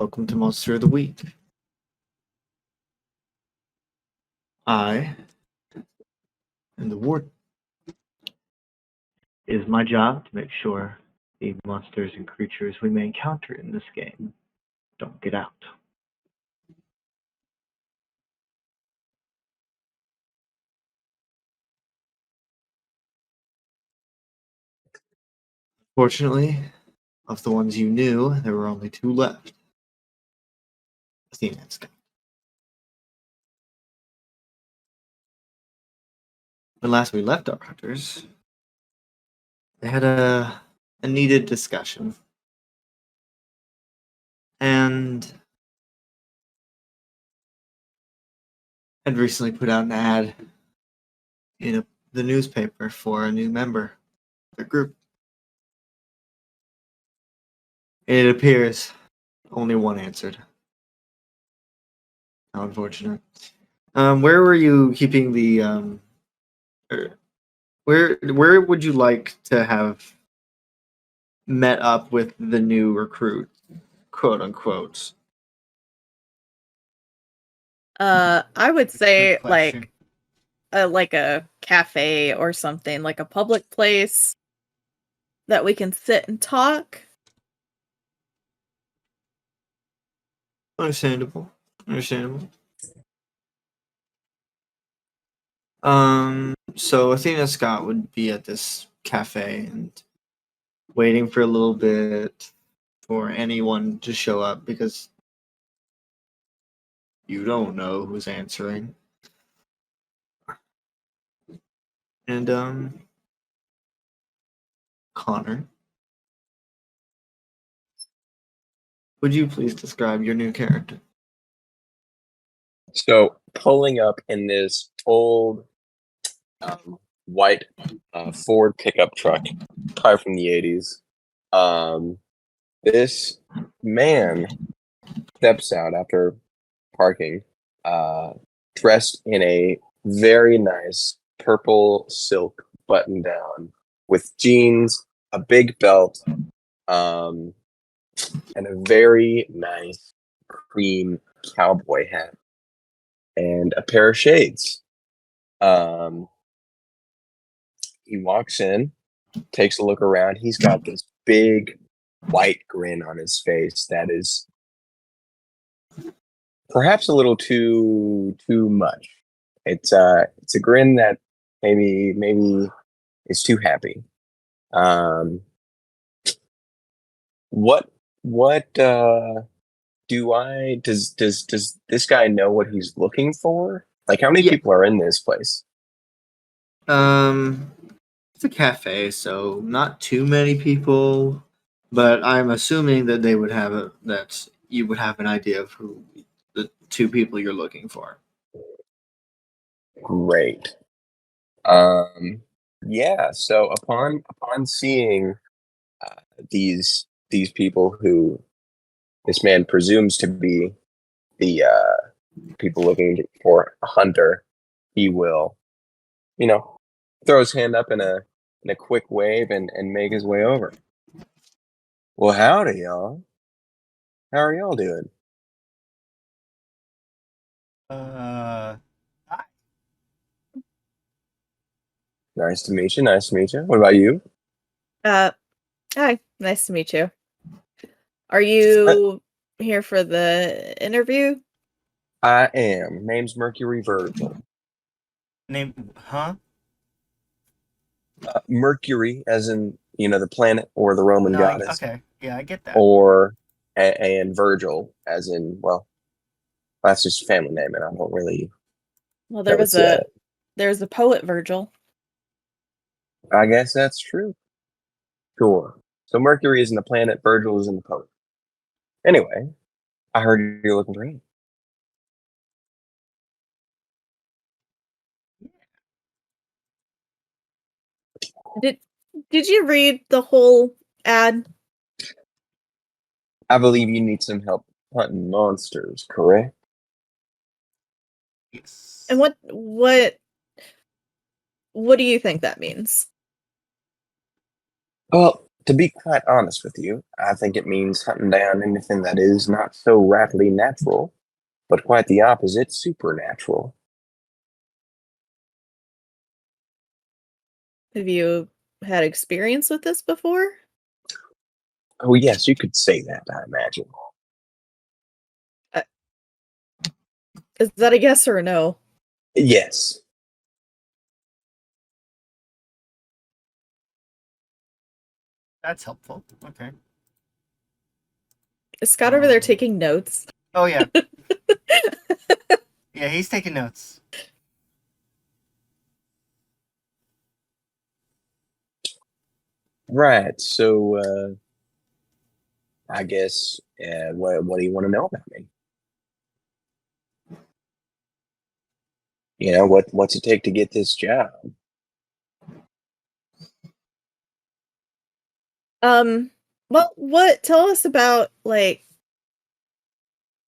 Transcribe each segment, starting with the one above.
Welcome to Monster of the Week. I am the warden. It is my job to make sure the monsters and creatures we may encounter in this game don't get out. Fortunately, of the ones you knew, there were only two left. Athena and Scott. When last we left our hunters, they had a needed discussion. And had recently put out an ad in the newspaper for a new member of their group. It appears only one answered. How unfortunate. Where were you keeping the where would you like to have met up with the new recruit, quote unquote? I would say Good question. like a cafe or something, like a public place that we can sit and talk. Understandable. So Athena Scott would be at this cafe and waiting for a little bit for anyone to show up because you don't know who's answering. And Connor, would you please describe your new character? So pulling up in this old white Ford pickup truck, probably from the 80s. This man steps out after parking, dressed in a very nice purple silk button down with jeans, a big belt, and a very nice cream cowboy hat and a pair of shades. He walks in, takes a look around. He's got this big white grin on his face that is perhaps a little too much. It's a grin that maybe is too happy. What does this guy know what he's looking for? Like, how many people are in this place? It's a cafe, so not too many people, but I'm assuming that they would have that you would have an idea of who the two people you're looking for. Great. Yeah. So upon seeing these people who this man presumes to be the people looking for a hunter, he will, throw his hand up in a quick wave and make his way over. Well, howdy, y'all. How are y'all doing? Hi. Nice to meet you. What about you? Hi, nice to meet you. Are you here for the interview? I am. Name's Mercury Virgil. Mercury, as in, the planet or the Roman goddess. Okay, yeah, I get that. Or, and Virgil, as in, well, that's just a family name, and I don't really. Well, there's a poet Virgil. I guess that's true. Sure. So Mercury isn't the planet, Virgil isn't the poet. Anyway, I heard you're looking for him. Did you read the whole ad? I believe you need some help hunting monsters, correct? Yes. And what do you think that means? Well, To be quite honest with you, I think it means hunting down anything that is not so rapidly natural, but quite the opposite, supernatural. Have you had experience with this before? Oh, yes, you could say that, I imagine. Uh, is that a yes or a no? Yes. That's helpful. Okay. Is Scott over there Um, taking notes? Oh yeah. Yeah, he's taking notes. Right. So, I guess, what do you want to know about me? What's it take to get this job? Well, tell us about like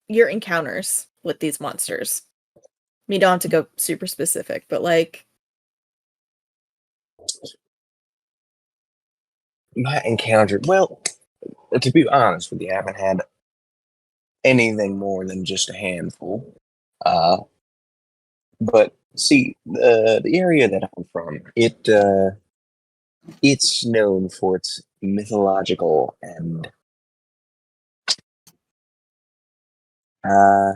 your encounters with these monsters. I mean, you don't have to go super specific, but like My encounter, well, to be honest with you, I haven't had anything more than just a handful. Uh, but see, the area that I'm from, it's known for its mythological and uh,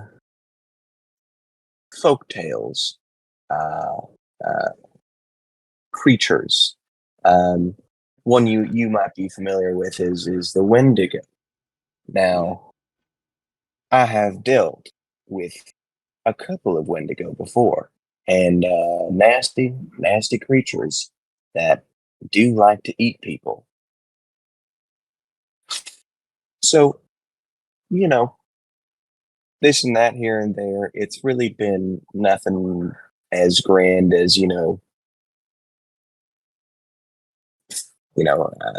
folk tales, uh, uh, creatures. Um, one you might be familiar with is the Wendigo. Now, I have dealt with a couple of Wendigo before, and nasty, nasty creatures that do like to eat people. So, you know, this and that here and there, it's really been nothing as grand as,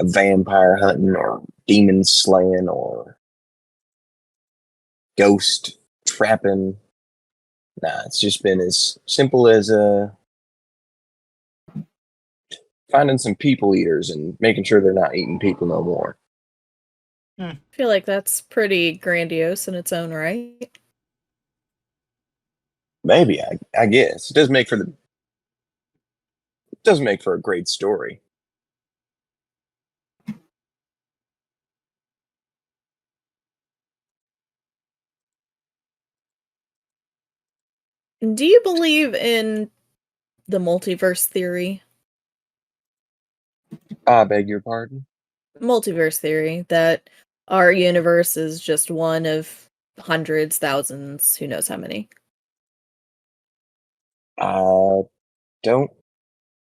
vampire hunting or demon slaying or ghost trapping. Nah, it's just been as simple as finding some people eaters and making sure they're not eating people no more. I feel like that's pretty grandiose in its own right. Maybe I guess it doesn't make for a great story. Do you believe in the multiverse theory? I beg your pardon. Multiverse theory that our universe is just one of hundreds, thousands, who knows how many. I don't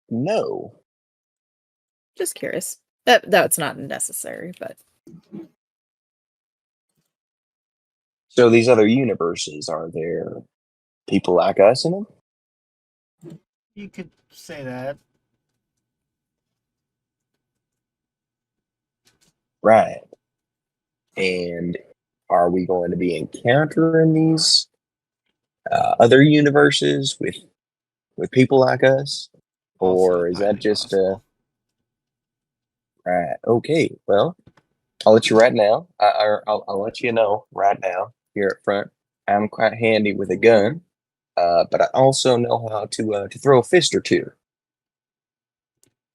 know. Just curious. That's not necessary, but So these other universes, are there people like us in them? You could say that. Right. And are we going to be encountering these other universes with people like us, Also or is that highly just possible. right? Okay. Well, I'll let you right now. I'll let you know right now here up front. I'm quite handy with a gun, but I also know how to throw a fist or two.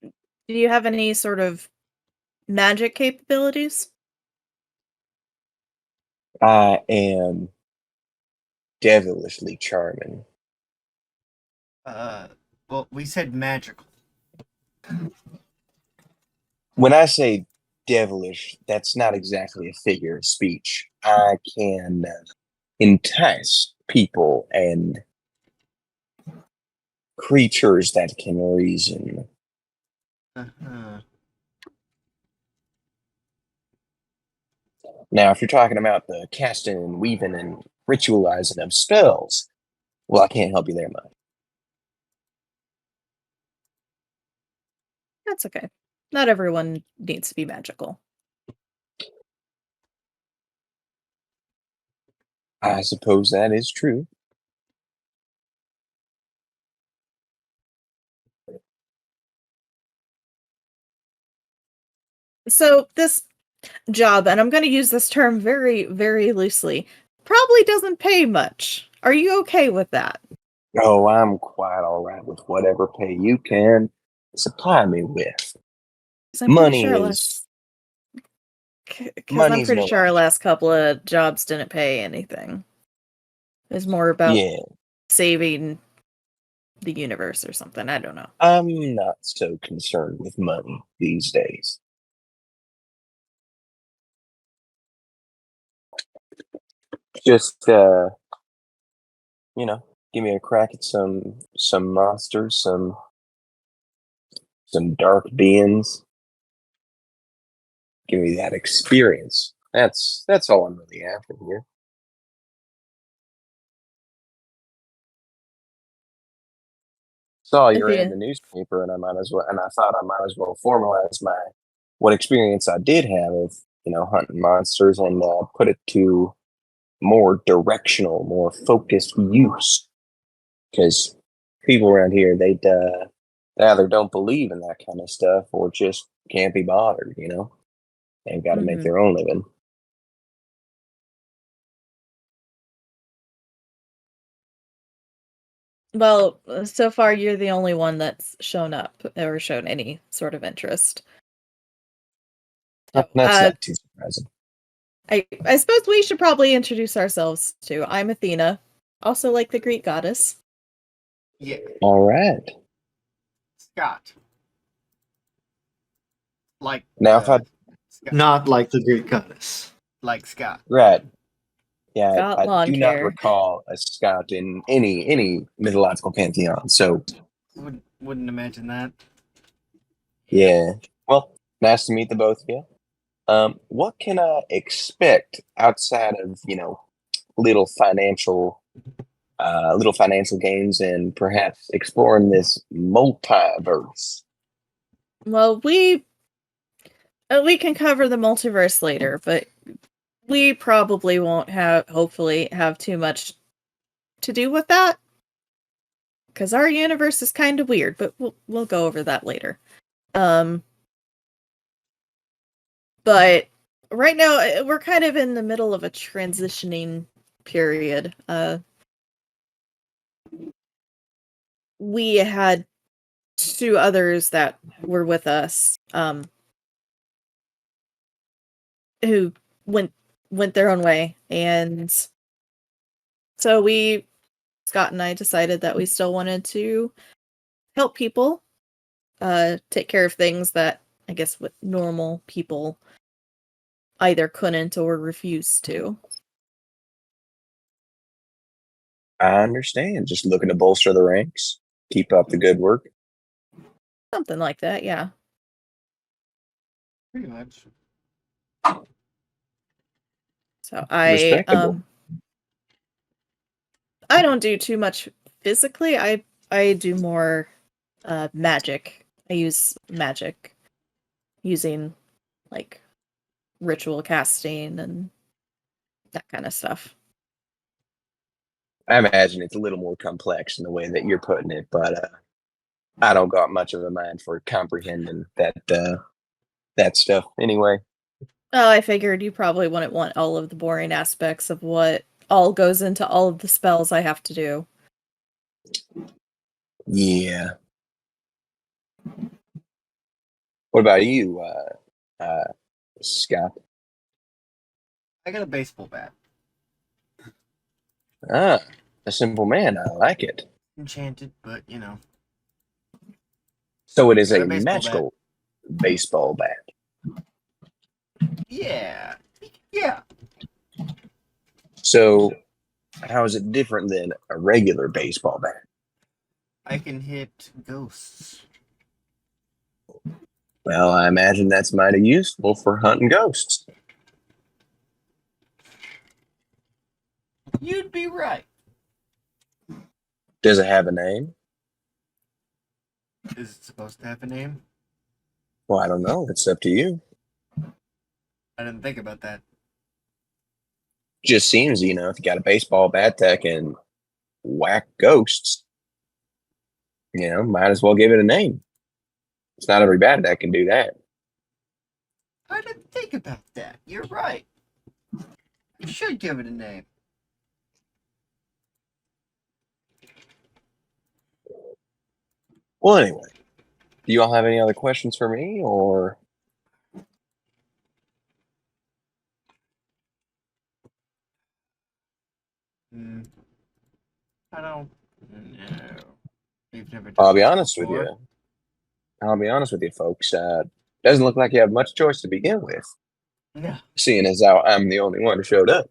do you have any sort of magic capabilities? I am devilishly charming. Uh, well, we said magical. When I say devilish, that's not exactly a figure of speech. I can entice people and creatures that can reason. Uh-huh. Now, if you're talking about the casting and weaving and ritualizing of spells, well, I can't help you there much. That's okay. Not everyone needs to be magical. I suppose that is true. So this job, and I'm going to use this term very, very loosely, probably doesn't pay much. Are you okay with that? Oh, I'm quite all right with whatever pay you can supply me with. 'Cause I'm pretty Money sure is because I'm money's pretty no sure our object. last couple of jobs didn't pay anything. It was more about Yeah, saving the universe or something. I don't know. I'm not so concerned with money these days. Just give me a crack at some monsters, some dark beings. Give me that experience. That's all I'm really after here. Saw If you're in you the newspaper, and I thought I might as well formalize what experience I did have of hunting monsters and put it to more directional, more focused use. Because people around here, they either don't believe in that kind of stuff or just can't be bothered. They've got to make Mhm. their own living. Well, so far you're the only one that's shown up or shown any sort of interest. So, That's not too surprising. I suppose we should probably introduce ourselves too. I'm Athena, also like the Greek goddess. Yeah, All right. Scott. Like Now, if I Scott. Not like the Greek goddess. Like Scott. right, yeah, Got I lawn do not care. recall a scout in any mythological pantheon. So, Wouldn't imagine that. yeah. Well, nice to meet the both of you. What can I expect outside of little financial, little financial gains and perhaps exploring this multiverse? Well, we can cover the multiverse later, but we probably won't hopefully have too much to do with that because our universe is kind of weird, but we'll go over that later. Um, but right now we're kind of in the middle of a transitioning period. We had two others that were with us, who went their own way, and so Scott and I decided that we still wanted to help people, take care of things that I guess what normal people either couldn't or refused to. I understand. Just looking to bolster the ranks, keep up the good work. Something like that, yeah. Pretty much. So Respectable. I don't do too much physically. I do more magic. I use magic using like ritual casting and that kind of stuff. I imagine it's a little more complex in the way that you're putting it, but I don't got much of a mind for comprehending that stuff anyway. Oh, I figured you probably wouldn't want all of the boring aspects of what all goes into all of the spells I have to do. Yeah. What about you, Scott? I got a baseball bat. Ah, a simple man. I like it. Enchanted, but So it is got a a baseball bat. magical baseball bat. Yeah. Yeah. So how is it different than a regular baseball bat? I can hit ghosts. Well, I imagine that's mighty useful for hunting ghosts. You'd be right. Does it have a name? Is it supposed to have a name? Well, I don't know. It's up to you. I didn't think about that. Just seems, if you got a baseball bat that can whack ghosts, might as well give it a name. It's not every bat that can do that. I didn't think about that. You're right. You should give it a name. Well, anyway, do you all have any other questions for me, or Hmm. I don't know. We've never done I'll be this honest with before. you. I'll be honest with you, folks. Doesn't look like you have much choice to begin with, No. seeing as how I'm the only one who showed up.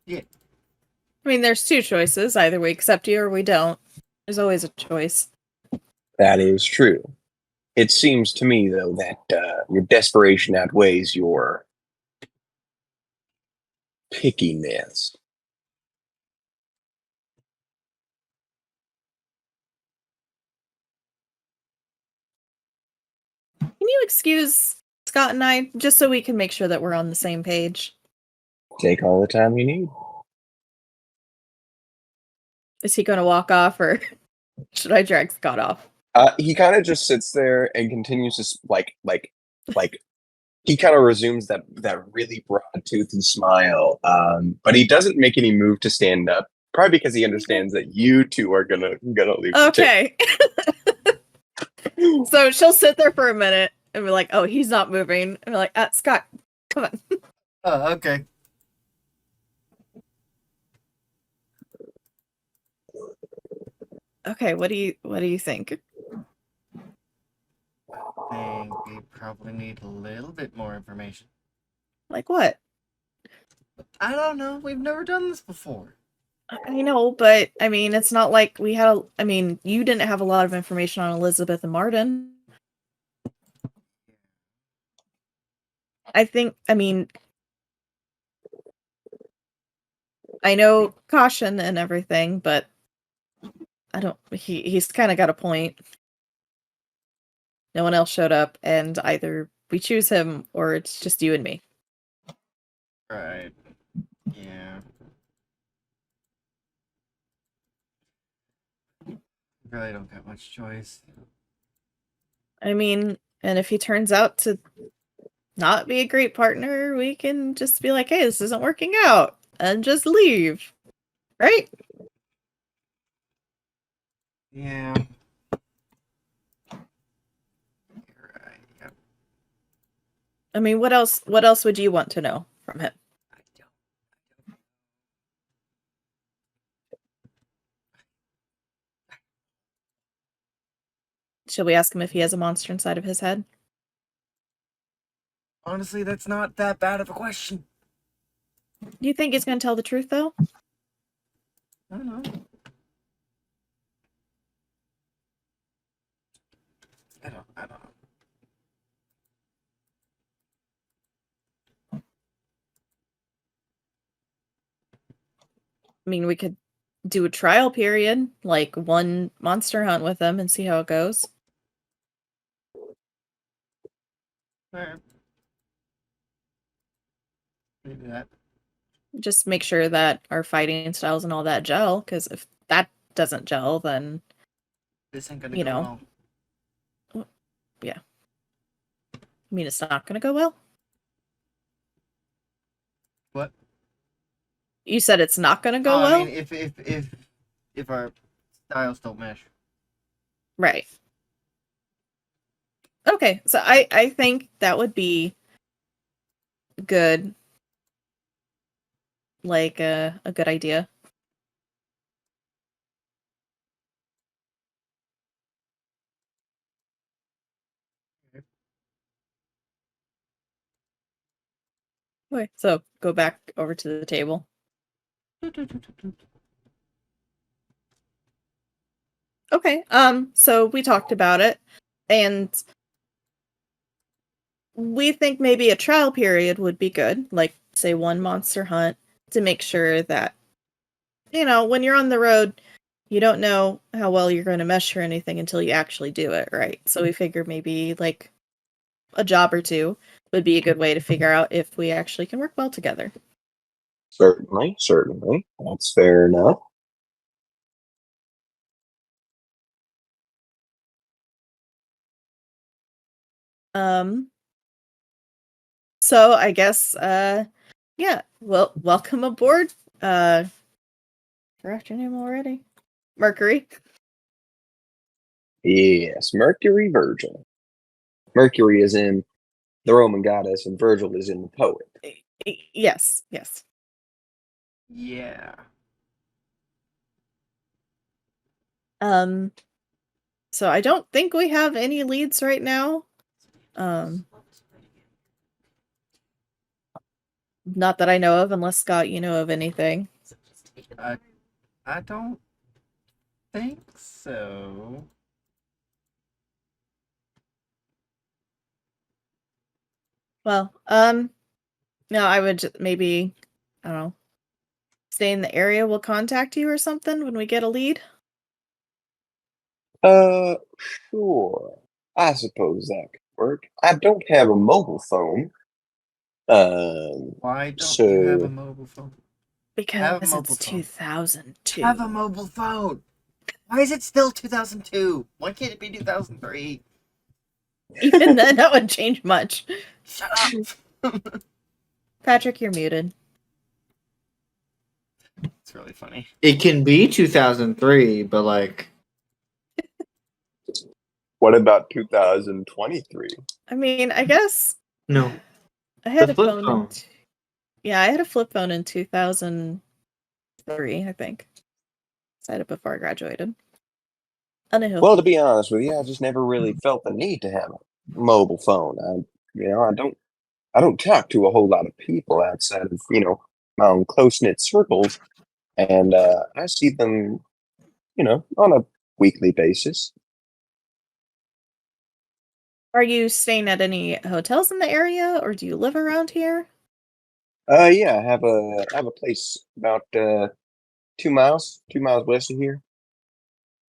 I mean, there's two choices. Either we accept you or we don't. There's always a choice. That is true. It seems to me, though, that your desperation outweighs your pickiness. Can you excuse Scott and I just so we can make sure that we're on the same page? Take all the time you need. Is he going to walk off or should I drag Scott off? He kind of just sits there and continues to like he kind of resumes that really broad toothy smile. But he doesn't make any move to stand up, probably because he understands that you two are gonna leave. Okay. So she'll sit there for a minute and be like, oh, he's not moving. And be like, Scott, come on. Oh, okay. Okay, what do you think? I think we probably need a little bit more information. Like what? I don't know. We've never done this before. I know, but I mean, it's not like we had you didn't have a lot of information on Elizabeth and Martin. I know caution and everything, but he's kind of got a point. No one else showed up, and either we choose him or it's just you and me. Right. Yeah. Really don't got much choice. I mean, and if he turns out to not be a great partner, we can just be like, hey, this isn't working out, and just leave. Right? Yeah. You're right. Yep. I mean, what else would you want to know from him? I don't. Should we ask him if he has a monster inside of his head? Honestly, that's not that bad of a question. Do you think he's going to tell the truth, though? I don't know. I don't know. I mean, we could do a trial period, like one monster hunt with him and see how it goes. Alright. Maybe that. Just make sure that our fighting styles and all that gel, because if that doesn't gel, then This ain't gonna You go know. well. I mean, it's not going to go well. What? You said it's not going to go Oh, well? I mean, if our styles don't mesh. Right. Okay, so I think that would be good. Like a good idea. Okay, so go back over to the table. Okay, so we talked about it, and we think maybe a trial period would be good, like say one monster hunt to make sure that when you're on the road, you don't know how well you're going to mesh or anything until you actually do it, right? So we figured maybe like a job or two would be a good way to figure out if we actually can work well together. Certainly. That's fair enough. Um So I guess yeah, well, welcome aboard. Forgot your name already. Mercury. Yes, Mercury Virgil. Mercury is in the Roman goddess, and Virgil is in the poet. Yes, yes. Yeah. So I don't think we have any leads right now. Not that I know of, unless Scott, you know of anything. I don't think so. Well, no, I would maybe, I don't know, stay in the area. We'll contact you or something when we get a lead. Sure. I suppose that could work. I don't have a mobile phone. Why don't So you have a mobile phone? Have a Because mobile it's phone. 2002. Have a mobile phone. Why is it still 2002? Why can't it be 2003? Even then, that wouldn't change much. Shut up. Patrick, you're muted. It's really funny. It can be 2003, but like what about 2023? I mean, I guess no, I had the a flip phone. phone. Yeah, I had a flip phone in 2003, I think. So I had it before I graduated. Anywho. Well, to be honest with you, I just never really felt the need to have a mobile phone. I don't talk to a whole lot of people outside of my own close knit circles, and I see them on a weekly basis. Are you staying at any hotels in the area, or do you live around here? Yeah, I have a place about 2 miles west of here.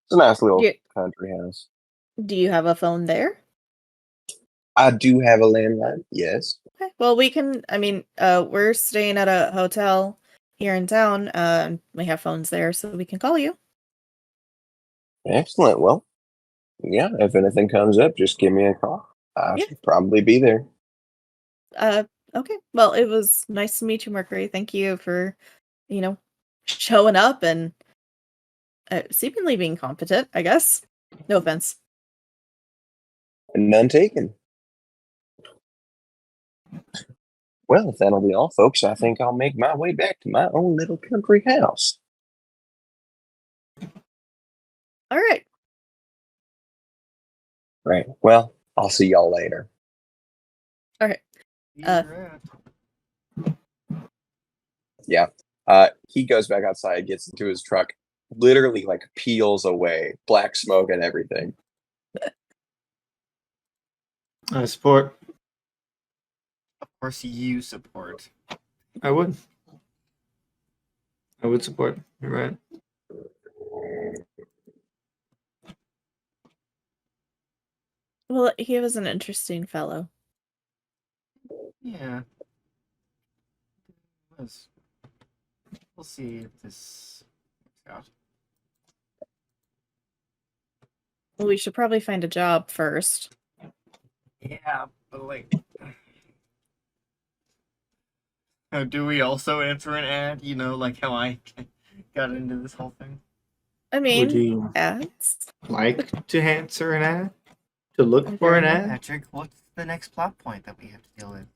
It's a nice little Do country house. do you have a phone there? I do have a landline, yes. Okay. Well, we can. I mean, we're staying at a hotel here in town. We have phones there, so we can call you. Excellent. Well, yeah, if anything comes up, just give me a call. I Yeah. should probably be there. Okay. Well, it was nice to meet you, Mercury. Thank you for, you know, showing up and seemingly being competent, I guess. No offense. None taken. Well, if that'll be all, folks, I think I'll make my way back to my own little country house. All right. Right. Well, I'll see y'all later. All right. You're Yeah. He goes back outside, gets into his truck, literally like peels away, black smoke and everything. I support. Of course, you support. I would. I would support. You're right. Well, he was an interesting fellow. Yeah. We'll see if this works out. Well, we should probably find a job first. Yeah, but like, do we also answer an ad? You know, like how I got into this whole thing. I Would mean, you ads. like to answer an ad? To look Okay. for an ad? Patrick, what's the next plot point that we have to deal with?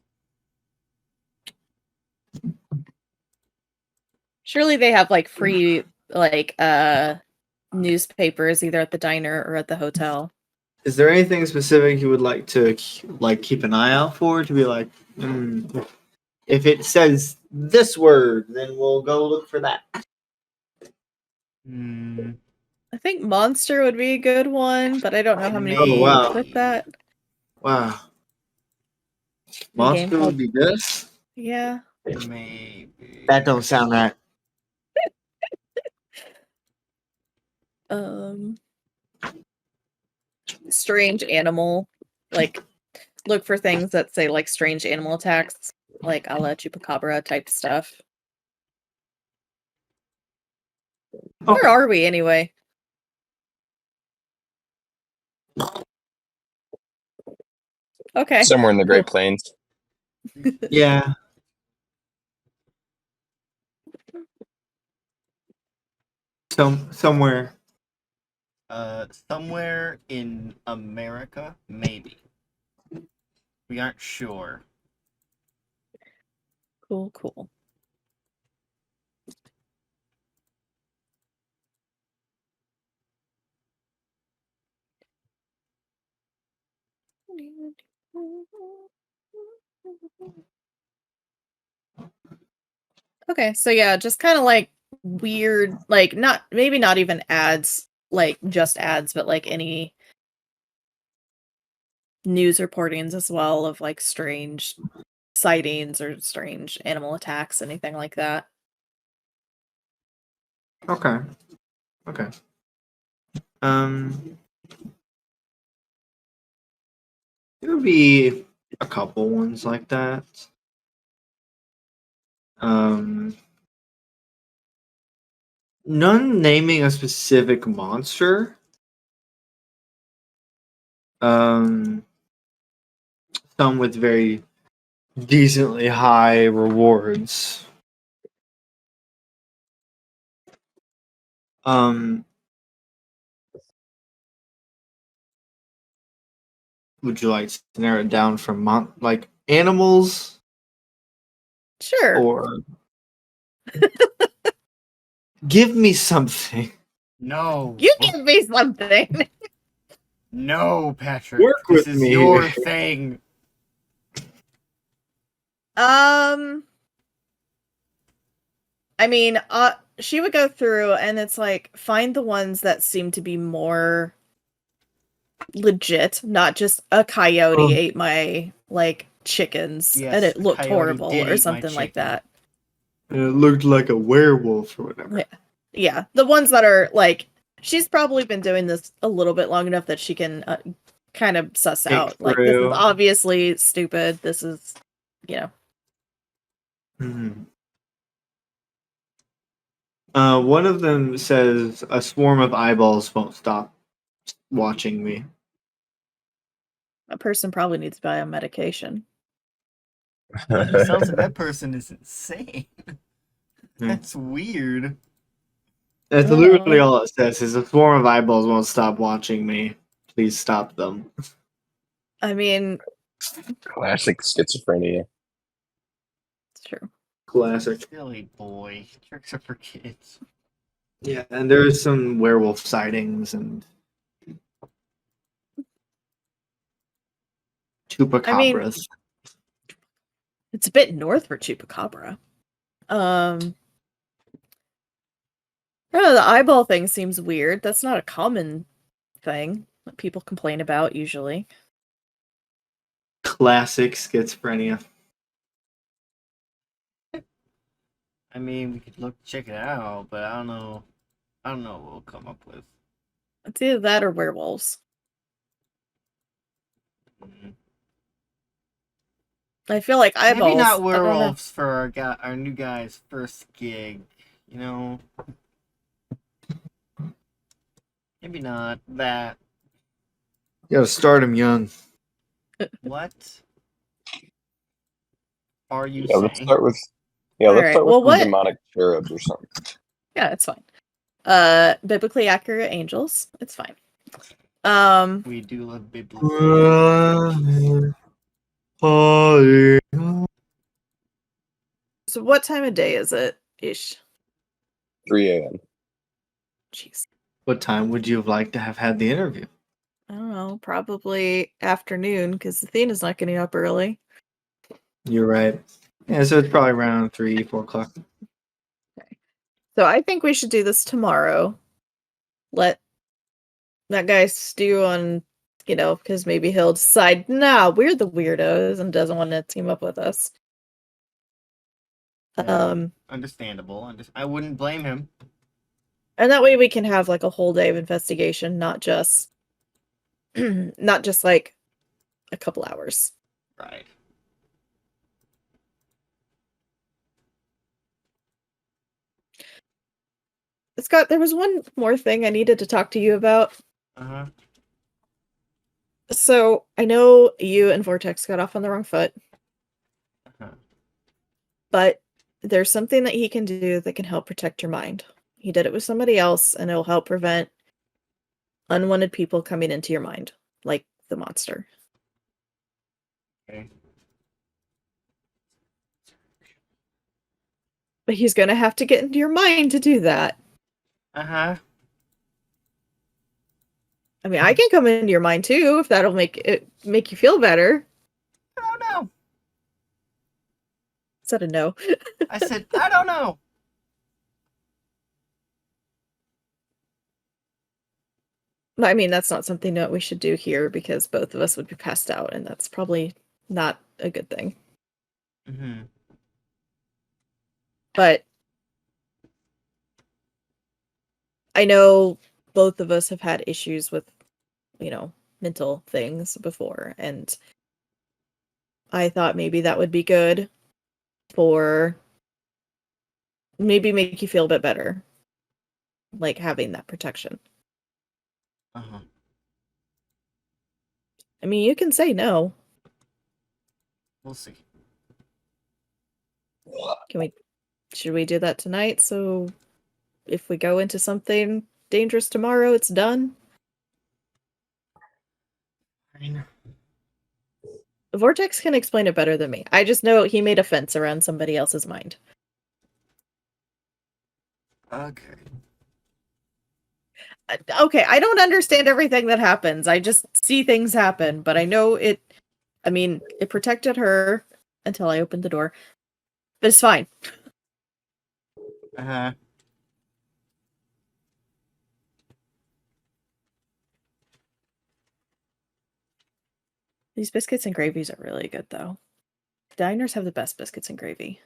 Surely they have like free like newspapers either at the diner or at the hotel. Is there anything specific you would like to keep an eye out for? To be like, if it says this word, then we'll go look for that. I think monster would be a good one, but I don't know how many Oh, people wow. would put that. Wow. The game Monster called- would be this? Yeah. Maybe. That don't sound right. Strange animal. Like look for things that say like strange animal attacks, like a la chupacabra type stuff. Okay. Where are we anyway? Okay. Somewhere in the Great Cool. Plains. Yeah. Somewhere. Somewhere in America, maybe. We aren't sure. Cool, cool. Okay, so yeah, just kind of like weird, like not maybe not even ads, like just ads, but like any news reportings as well of like strange sightings or strange animal attacks, anything like that. Okay. Okay. Um, there would be a couple ones like that. Um, none naming a specific monster. Um, some with very decently high rewards. Um, would you like to narrow it down from like animals Sure. or give me something? No. You give me something. No, Patrick. Work This with is me. your thing. I mean, she would go through and it's like find the ones that seem to be more legit, not just a coyote Oh. ate my like chickens Yes, and it a looked coyote horrible did or eat my something like chicken. that. And it looked like a werewolf or whatever. Yeah. Yeah, the ones that are like she's probably been doing this a little bit long enough that she can kind of suss Think out like this is through. obviously stupid. This is, you know. Mhm. One of them says a swarm of eyeballs won't stop watching me. A person probably needs to buy a medication. Whoever sells it, that person is insane. Hmm. That's weird. That's literally all it says is a swarm of eyeballs won't stop watching me. Please stop them. I mean, Classic schizophrenia. it's true. Classic. Silly boy. Tricks are for kids. Yeah, and there's some werewolf sightings and I mean, chupacabras. it's a bit north for chupacabra. I don't know, the eyeball thing seems weird. That's not a common thing that people complain about usually. Classic schizophrenia. I mean, we could check it out, but I don't know. I don't know what we'll come up with. It's either that or werewolves. Mhm. I feel like eyeballs. Maybe not I don't know. werewolves for our new guy's first gig. You know, maybe not that. You gotta start him young. What are you Yeah, let's saying? start with All let's right, start with well, some what- demonic cherubs or something. Yeah, it's fine. Biblically accurate angels. It's fine. We do love biblical. So what time of day is it? Ish. 3 a.m. Jeez. What time would you have liked to have had the interview? I don't know. Probably afternoon because Athena's not getting up early. You're right. Yeah, so it's probably around 3, 4 o'clock. So I think we should do this tomorrow. Let that guy stew on, because maybe he'll decide, nah, we're the weirdos and doesn't want to team up with us. Understandable. I wouldn't blame him. And that way we can have like a whole day of investigation, not just like a couple hours. Right. Scott, there was one more thing I needed to talk to you about. Uh-huh. So I know you and Vortex got off on the wrong foot. But there's something that he can do that can help protect your mind. He did it with somebody else, and it'll help prevent unwanted people coming into your mind, like the monster. Okay. But he's gonna have to get into your mind to do that. Uh-huh. I mean, I can come into your mind too, if that'll make you feel better. I don't know. Is that a no? I said, I don't know. I mean, that's not something that we should do here because both of us would be passed out, and that's probably not a good thing. Mm-hmm. But I know both of us have had issues with, mental things before, and I thought maybe that would be good for maybe make you feel a bit better, like having that protection. Uh-huh. I mean, you can say no. We'll see. Should we do that tonight? So if we go into something dangerous tomorrow, it's done? Fine. Vortex can explain it better than me. I just know he made a fence around somebody else's mind. Okay. Okay, I don't understand everything that happens. I just see things happen, but I know it. I mean, it protected her until I opened the door. But it's fine. Uh-huh. These biscuits and gravies are really good, though. Diners have the best biscuits and gravy.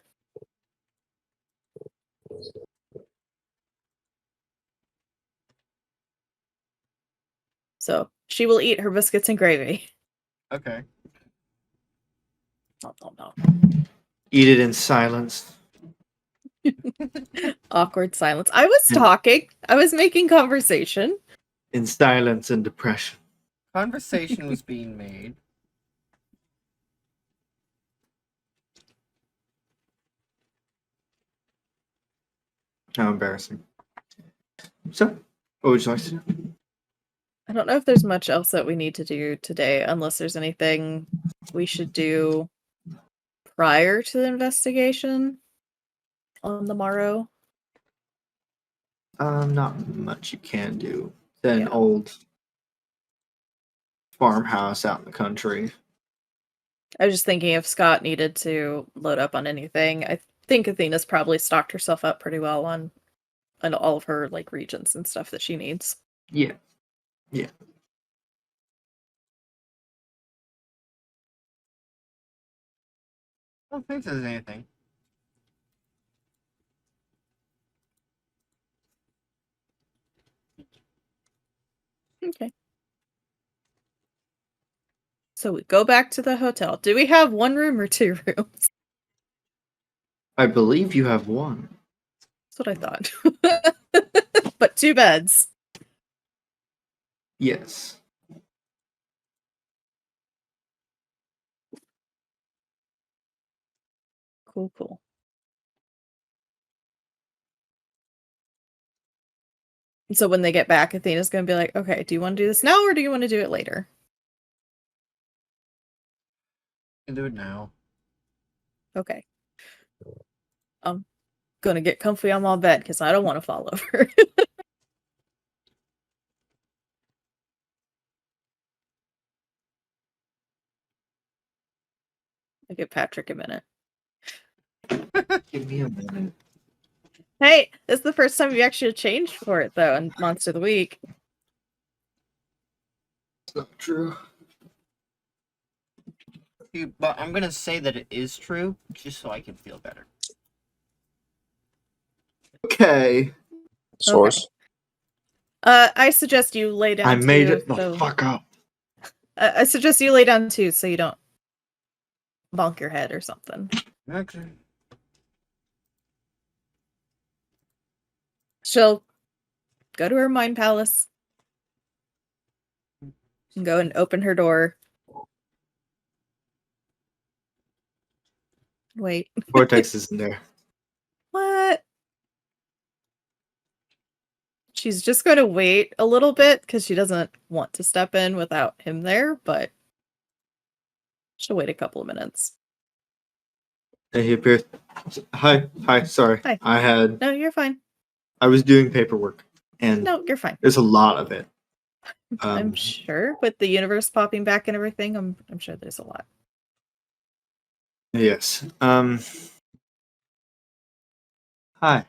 So, she will eat her biscuits and gravy. Okay. No. Eat it in silence. Awkward silence. I was talking. I was making conversation. In silence and depression. Conversation was being made. How embarrassing. So, what would you like to do? I don't know if there's much else that we need to do today, unless there's anything we should do prior to the investigation on the morrow. Not much you can do. It's an Yeah. old farmhouse out in the country. I was just thinking if Scott needed to load up on anything. I think Athena's probably stocked herself up pretty well on all of her like regions and stuff that she needs. Yeah. I don't think there's anything. Okay. So we go back to the hotel. Do we have one room or two rooms? I believe you have one. That's what I thought. But 2 beds. Yes. Cool. So when they get back, Athena's going to be like, okay, do you want to do this now or do you want to do it later? You can do it now. Okay. I'm going to get comfy on my bed because I don't want to fall over. I'll give Patrick a minute. Give me a minute. Hey, this is the first time you actually changed for it, though, in Monster of the Week. It's not true. But I'm gonna say that it is true, just so I can feel better. Okay. Source. I suggest you lay down I made too, it the so... fuck up. I suggest you lay down too, so you don't bonk your head or something. Okay. She'll go to her mind palace and go and open her door. Wait. Vortex isn't there. What? She's just going to wait a little bit because she doesn't want to step in without him there, but she'll wait a couple of minutes. And he appears. Hi, sorry. Hi. I No, you're fine. was doing paperwork, and No, you're fine. there's a lot of it. I'm sure with the universe popping back and everything, I'm sure there's a lot. Yes. Hi. Hi.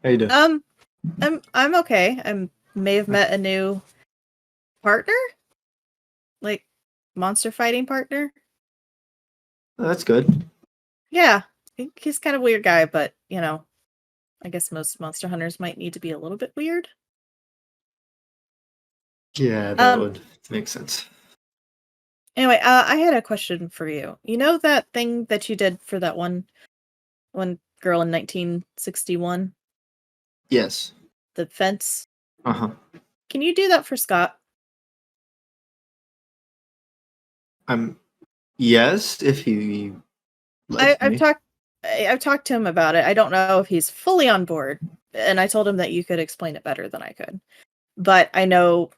How you doing? I'm okay. I may have met a new partner, like monster fighting partner. Oh, that's good. Yeah, he's kind of a weird guy, but you know, I guess most monster hunters might need to be a little bit weird. Yeah, that Um, would make sense. Anyway, I had a question for you. You know that thing that you did for that one girl in 1961, Yes. the fence? Uh-huh. Can you do that for Scott? Yes, if he lets I've me. I've talked to him about it. I don't know if he's fully on board, and I told him that you could explain it better than I could. But I know,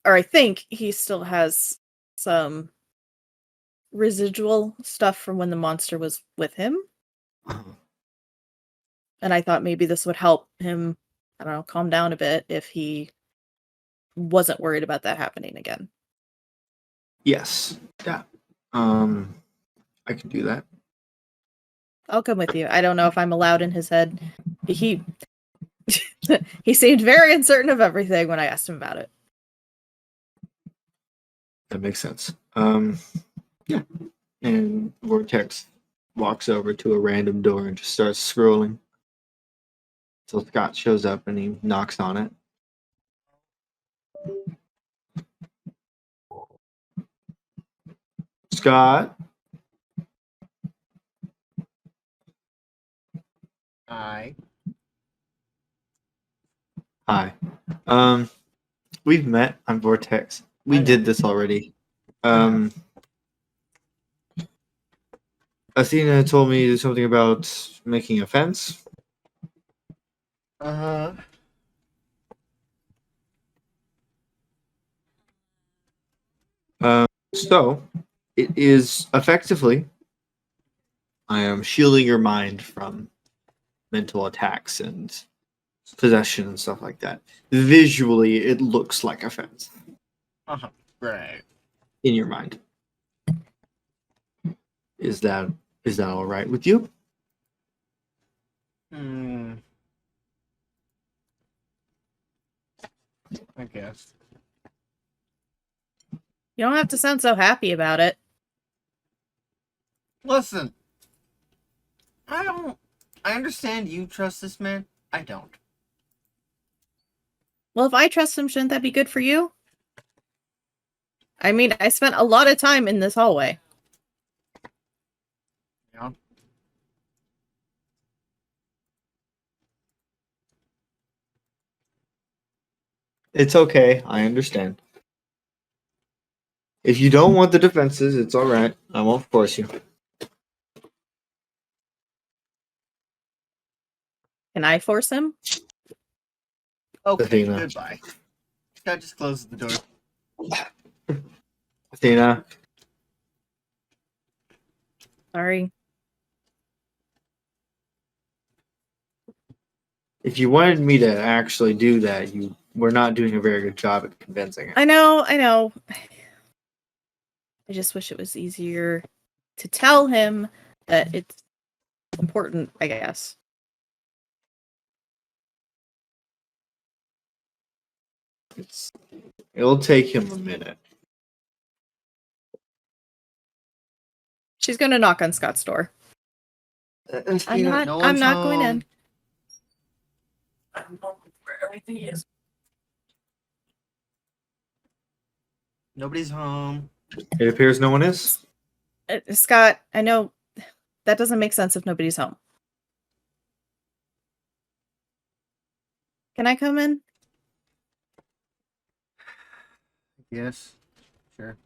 or I think he still has some residual stuff from when the monster was with him. Uh-huh. And I thought maybe this would help him, I don't know, calm down a bit if he wasn't worried about that happening again. Yes. Yeah. I can do that. I'll come with you. I don't know if I'm allowed in his head. He he seemed very uncertain of everything when I asked him about it. That makes sense. Yeah. And Vortex walks over to a random door and just starts scrolling. So Scott shows up and he knocks on it. Scott? I. Hi. We've met on Vortex. We I know. did this already. Athena told me something about making a fence. Uh-huh. So it is effectively I am shielding your mind from mental attacks and possession and stuff like that. Visually, it looks like a fence Uh-huh. Right. in your mind. Is that all right with you? Hmm. I guess. You don't have to sound so happy about it. Listen. I understand you trust this man. I don't. Well, if I trust him, shouldn't that be good for you? I mean, I spent a lot of time in this hallway. You know? It's okay. I understand. If you don't want the defenses, it's all right. I won't force you. Can I force him? Okay, Athena. goodbye. Scott just closes the door. Athena, Sorry. if you wanted me to actually do that, you were not doing a very good job at convincing it. I know. I just wish it was easier to tell him that it's important, I guess. It'll take him a minute. She's gonna knock on Scott's door. I'm not. No I'm one's not going home. in. I don't know where everything is. Nobody's home. It appears no one is. Scott, I know that doesn't make sense if nobody's home. Can I come in? Yes. Sure.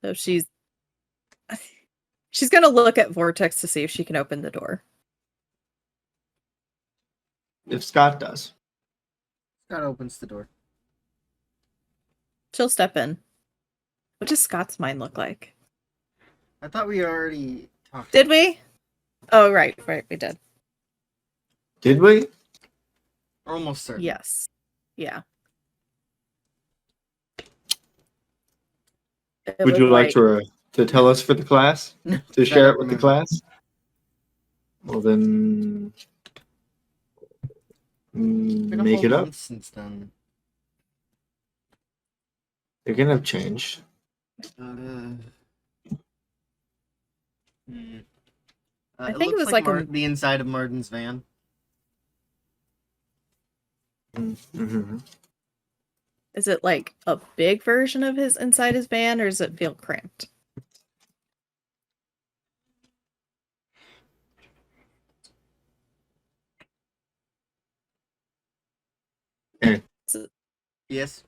So she's gonna look at Vortex to see if she can open the door. If Scott does. Scott opens the door. She'll step in. What does Scott's mind look like? I thought we already talked. Did we? Oh, right, we did. Did we? Almost certain. Yes. Yeah. It Would was you like to tell us for the class? No, To I share don't it with the remember. class? Well, then It's been a make whole it up. month since then. They're gonna have changed. Hmm. I It think it looks was like a- the inside of Martin's van. Mm-hmm. Is it like a big version of his inside his van, or does it feel cramped? Yes.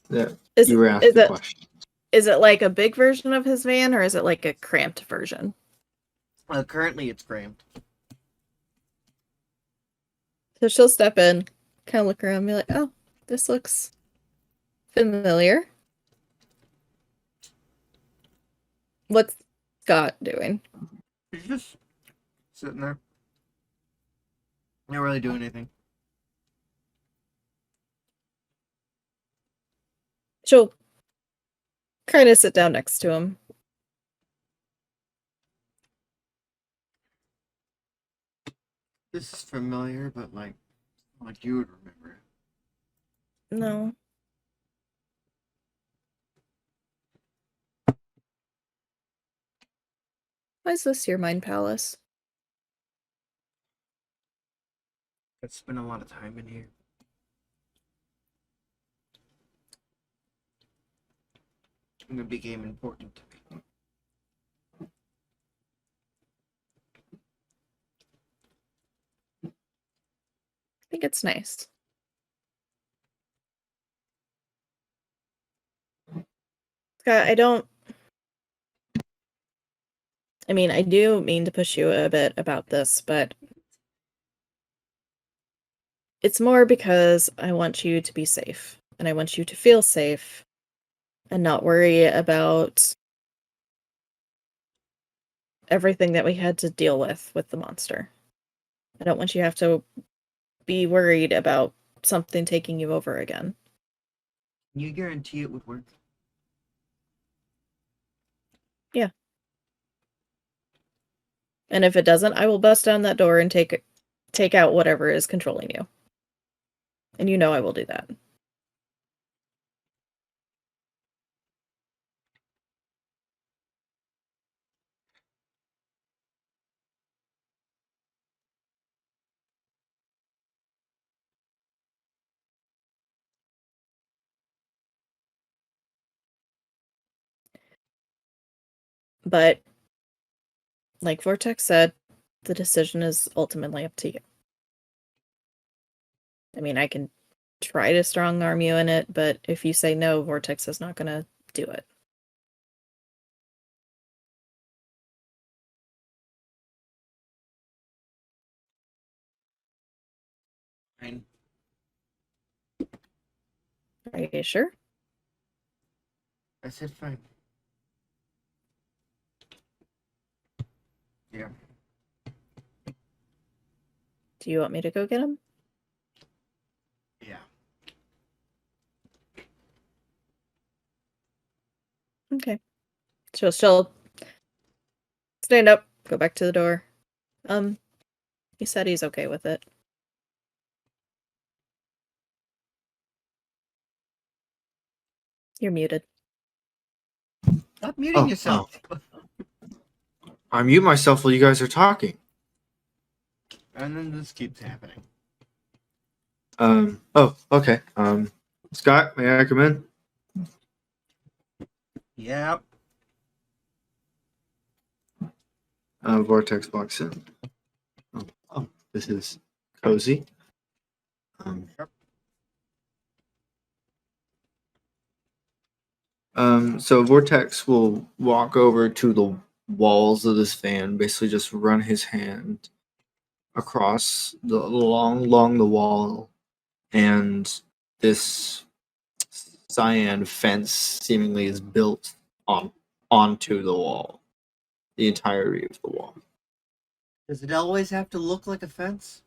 Yeah, Is you were it, asked is the it question. is it like a big version of his van, or is it like a cramped version? Currently, it's cramped. So she'll step in, kind of look around, and be like, "Oh, this looks familiar." What's Scott doing? He's just sitting there. Not really doing anything. She'll kind of sit down next to him. This is familiar, but like you would remember it. No. Why is this your mind palace? I've spent a lot of time in here. And it became important to me. I think it's nice. Scott, I do mean to push you a bit about this, but it's more because I want you to be safe, and I want you to feel safe and not worry about everything that we had to deal with the monster. I don't want you to have to be worried about something taking you over again. Can you guarantee it would work? Yeah. And if it doesn't, I will bust down that door and take out whatever is controlling you. And you know I will do that. But like Vortex said, the decision is ultimately up to you. I can try to strong arm you in it, but if you say no, Vortex is not going to do it. Fine. Are you sure? I said fine. Yeah. Do you want me to go get him? Yeah. Okay. She'll stand up, go back to the door. He said he's okay with it. You're muted. Stop muting Oh, yourself. I mute myself while you guys are talking. And then this keeps happening. Oh, okay. Scott, may I come in? Yep. Vortex walks in. Oh, this is cozy. Yep. So Vortex will walk over to the walls of this van, basically just run his hand across along the wall, and this cyan fence seemingly is built onto the wall, the entirety of the wall. Does it always have to look like a fence?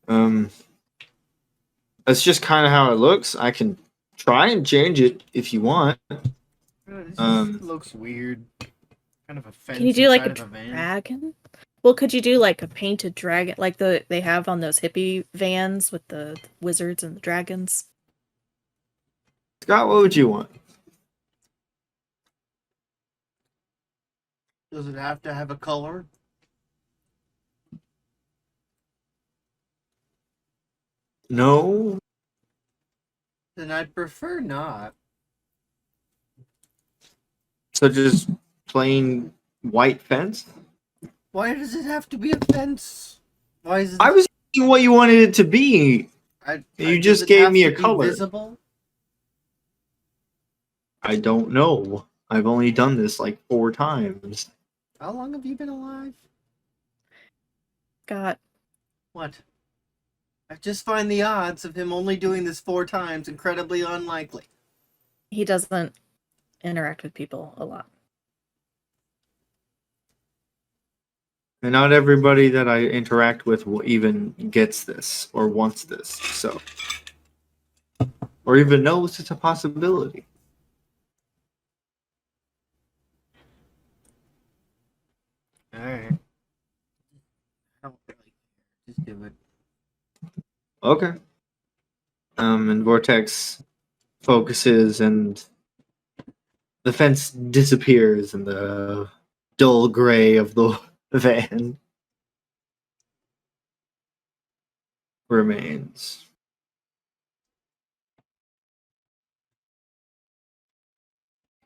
That's just kind of how it looks. I can try and change it if you want. This looks weird. Kind of a fence. Can you do like a inside of van. dragon? Well, could you do like a painted dragon, like they have on those hippie vans with the wizards and the dragons? Scott, what would you want? Does it have to have a color? No. Then I'd prefer not. So just plain white fence? Why does it have to be a fence? Why is it? I was asking what you wanted it to be. You does just it gave have me to a be color. Visible? I don't know. I've only done this like 4 times. How long have you been alive? Got What? I just find the odds of him only doing this 4 times incredibly unlikely. he doesn't interact with people a lot. And not everybody that I interact with will even gets this or wants this. So, or even knows it's a possibility. Alright. I don't really care. Just do it. Okay. And Vortex focuses and the fence disappears in the dull gray of the van remains.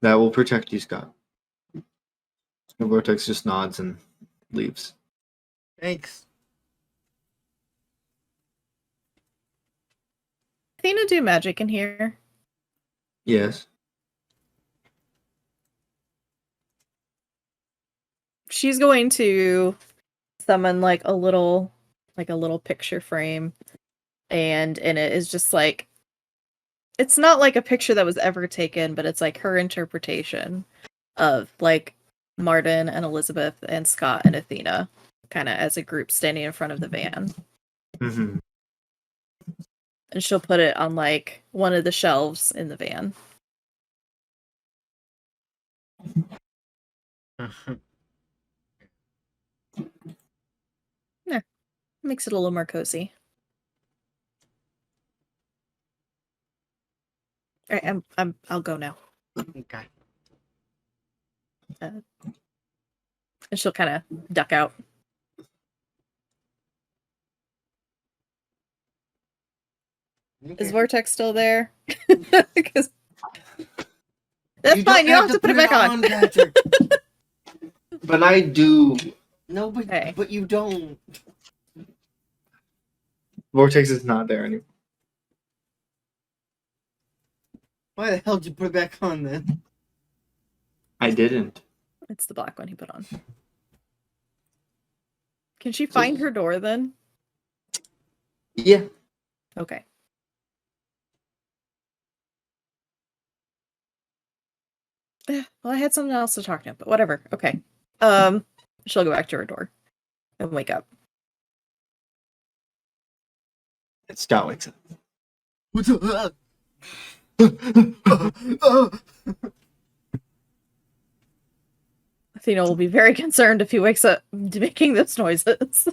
That will protect you, Scott. And Vortex just nods and leaves. Thanks. Athena do magic in here. Yes. She's going to summon like a little picture frame, and in it is just like, it's not like a picture that was ever taken, but it's like her interpretation of like Martin and Elizabeth and Scott and Athena kind of as a group standing in front of the van. Mm-hmm. And she'll put it on like one of the shelves in the van. Yeah, makes it a little more cozy. All right, I'll go now. Okay. And she'll kind of duck out. Is Vortex still there? Because that's fine. You don't have to put it back on. Patrick. But I do. No, but, Hey. but you don't. Vortex is not there anymore. Why the hell did you put it back on then? I didn't. It's the black one he put on. Can she find her door then? Yeah. Okay. Yeah, well, I had something else to talk to him, but whatever. Okay. She'll go back to her door and wake up. Scott wakes up. What's up? Athena will be very concerned if he wakes up making those noises.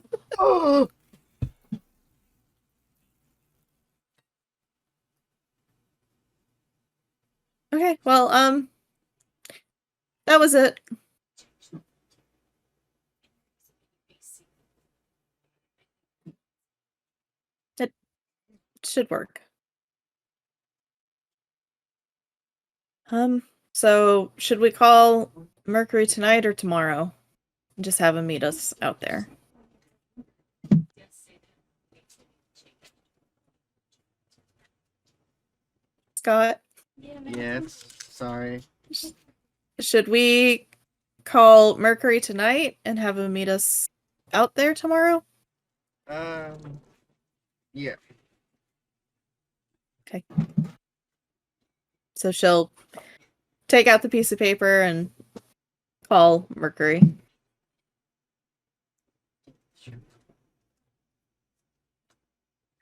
Okay, well, that was it. It should work. So should we call Mercury tonight or tomorrow? Just have him meet us out there. Scott? Yes. Sorry. Should we call Mercury tonight and have him meet us out there tomorrow? Yeah. So she'll take out the piece of paper and call Mercury.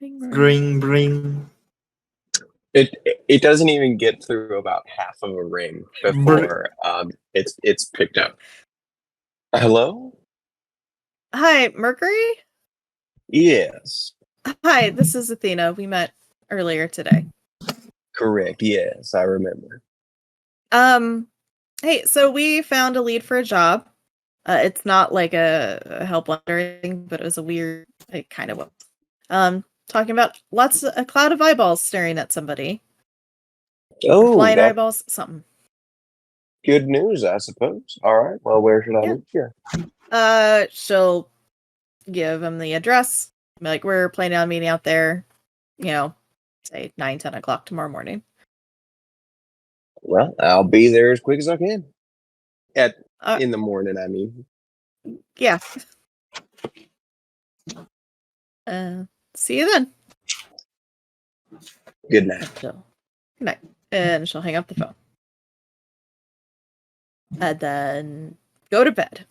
Bring, bring. It doesn't even get through about half of a ring before it's picked up. Hello? Hi, Mercury? Yes. Hi, this is Athena. We met earlier today. Correct. Yes, I remember. Hey, so we found a lead for a job. It's not like a help wanted or anything, but it was a weird, it kind of was. Talking about a cloud of eyeballs staring at somebody. Or Oh, flying that's eyeballs, something. good news, I suppose. All right. Well, where should I Yeah. meet you? She'll give him the address. Like, we're planning on meeting out there, say 9-10 o'clock tomorrow morning. Well, I'll be there as quick as I can. Uh, In the morning, I mean. yeah. See you then. Good night. Good night. And she'll hang up the phone. And then go to bed.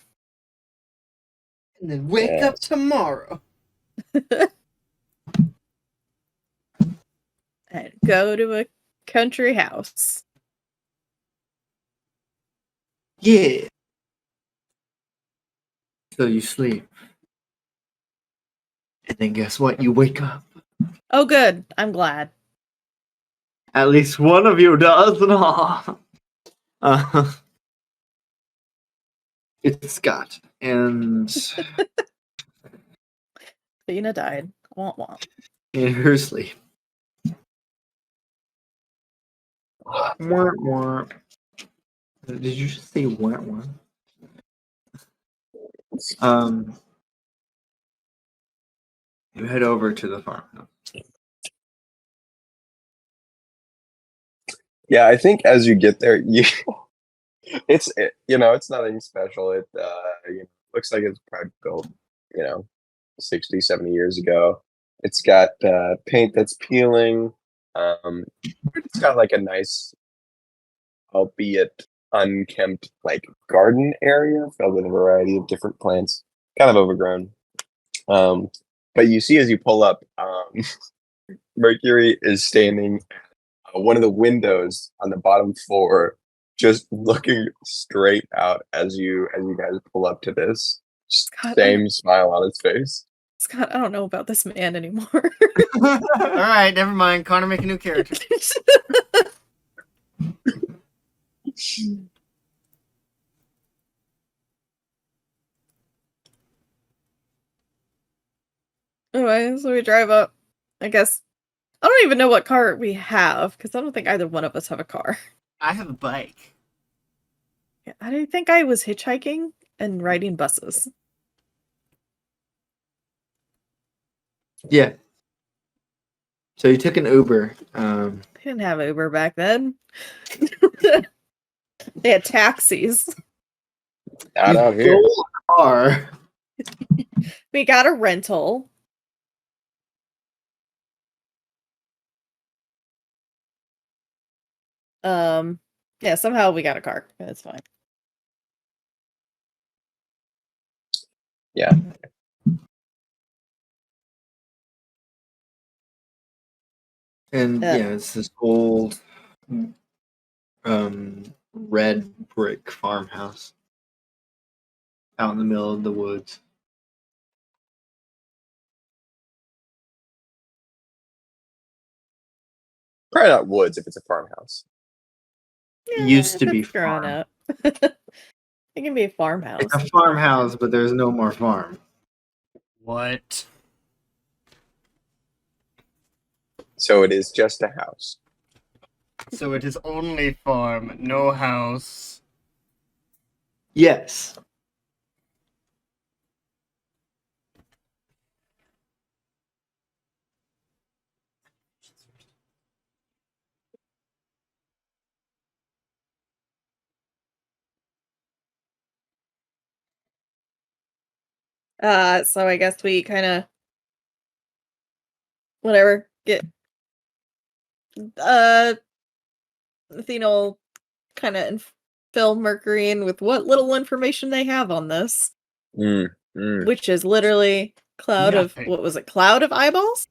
And then wake up tomorrow. And go to a country house. Yeah. So you sleep. And then guess what? You wake up. Oh, good. I'm glad. At least one of you does. No. It's Scott. And Athena died. Womp womp. in her sleep. Wah, wah. Did you just say wah, wah? You head over to the farmhouse. Yeah, I think as you get there, it's nothing special. It looks like it's probably built, 60, 70 years ago. It's got paint that's peeling. It's got like a nice, albeit unkempt, like garden area filled with a variety of different plants, kind of overgrown. But you see as you pull up, Mercury is standing one of the windows on the bottom floor, just looking straight out as you guys pull up to this. Scott, Same smile on his face. Scott, I don't know about this man anymore. All right, never mind. Connor, make a new character. Anyway, so we drive up. I guess I don't even know what car we have because I don't think either one of us have a car. I have a bike. I didn't think I was hitchhiking and riding buses. Yeah. So you took an Uber. They didn't have Uber back then. They had taxis. Out you out here. stole a car. We got a rental. Yeah, somehow we got a car. That's fine. Yeah. And yeah, it's this old red brick farmhouse out in the middle of the woods. Probably not woods if it's a farmhouse. Yeah, Used to if be it's grown farm. up. It can be a farmhouse. It's a farmhouse, but there's no more farm. What? So it is just a house. So it is only farm, no house. Yes. So I guess we kind of whatever get Athena will kind of fill Mercury in with what little information they have on this, which is literally cloud of Nothing. what was it? Cloud of eyeballs?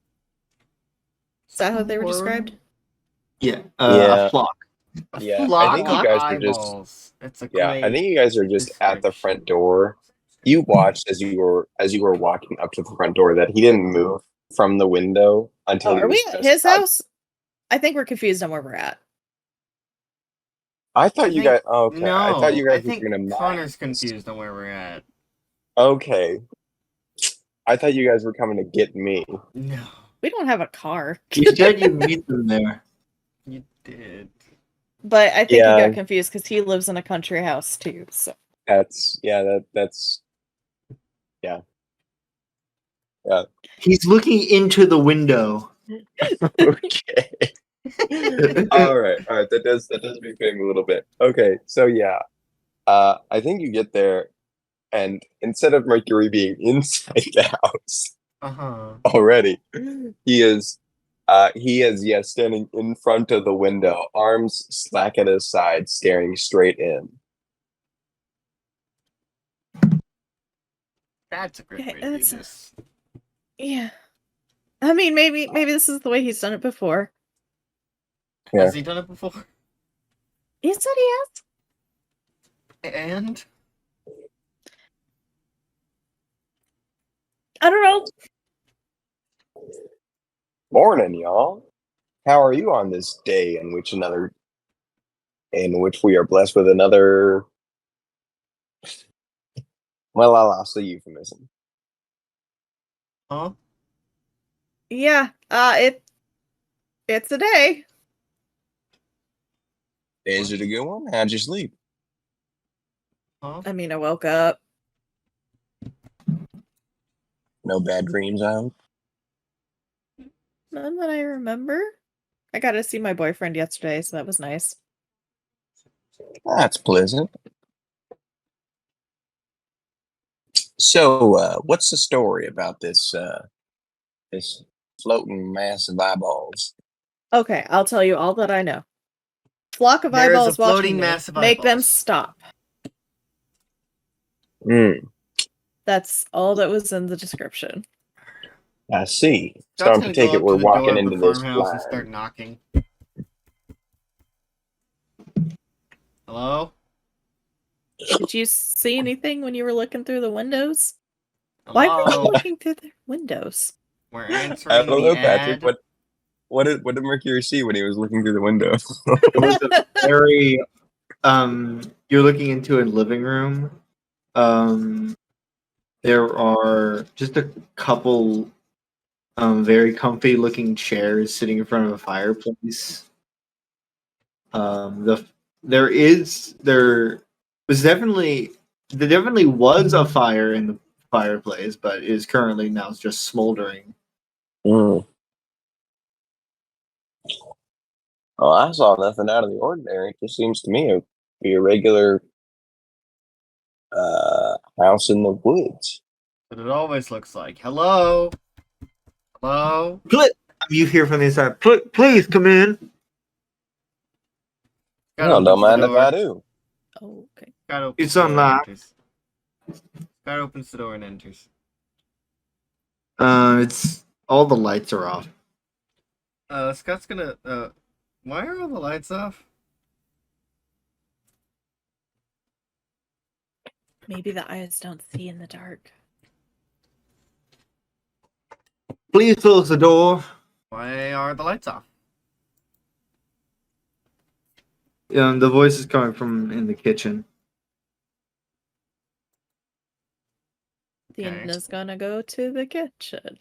Is that how they were described? Yeah, Yeah. a flock. A Yeah, I flock think you of guys are just eyeballs. It's a yeah, great I think you guys are just at the front description. door. You watched as you were walking up to the front door that he didn't move from the window until Oh, he are was we at just his house? I think we're confused on where we're at. I thought I you think- guys okay. I thought you No, I guys were think gonna mine. Connor's confused on where we're at. Okay. I thought you guys were coming to get me. No, We don't have a car. You said you'd meet them there. you did. But I think he Yeah. got confused because he lives in a country house too. So That's He's looking into the window. okay. All right. That does make me a little bit. Okay, so yeah. I think you get there, and instead of Mercury being inside the house already, he is standing in front of the window, arms slack at his side, staring straight in. That's a great Okay, way to do that's- this. yeah. I mean, maybe this is the way he's done it before. Yeah. Has he done it before? He said he has. And I don't know. Morning, y'all. How are you on this day in which we are blessed with another? Well, I lost the euphemism. huh? Yeah. It's a day. Is it a good one? How'd you sleep? Huh? I mean, I woke up. No bad dreams, I hope. None that I remember. I got to see my boyfriend yesterday, so that was nice. That's pleasant. So, what's the story about this floating mass of eyeballs? Okay, I'll tell you all that I know. Flock of There is a eyeballs watching floating me. mass of Make them eyeballs. stop. Hmm. That's all that was in the description. I see. So Scott's I'm gonna to take go it up we're to the door walking of the into this farmhouse and blind. start knocking. Hello? Did you see anything when you were looking through the windows? Why were you Hello? looking through the windows? We're I answering don't the know, Patrick. ad. What did Mercury see when he was looking through the window? It was a very you're looking into a living room. There are just a couple very comfy looking chairs sitting in front of a fireplace. There definitely was a fire in the fireplace, but is currently now just smoldering. Mm. Well, I saw nothing out of the ordinary. It just seems to me to be a regular house in the woods. But it always looks like. Hello? Hello? You hear from the inside, please come in. Scott No, opens don't the mind if door. I do. Oh, okay. Scott opens It's the door and unlocked. enters. Scott opens the door and enters. It's all the lights are off. Scott's gonna. Why are all the lights off? Maybe the eyes don't see in the dark. Please close the door. Why are the lights off? The voice is coming from in the kitchen. Athena's gonna go to the kitchen.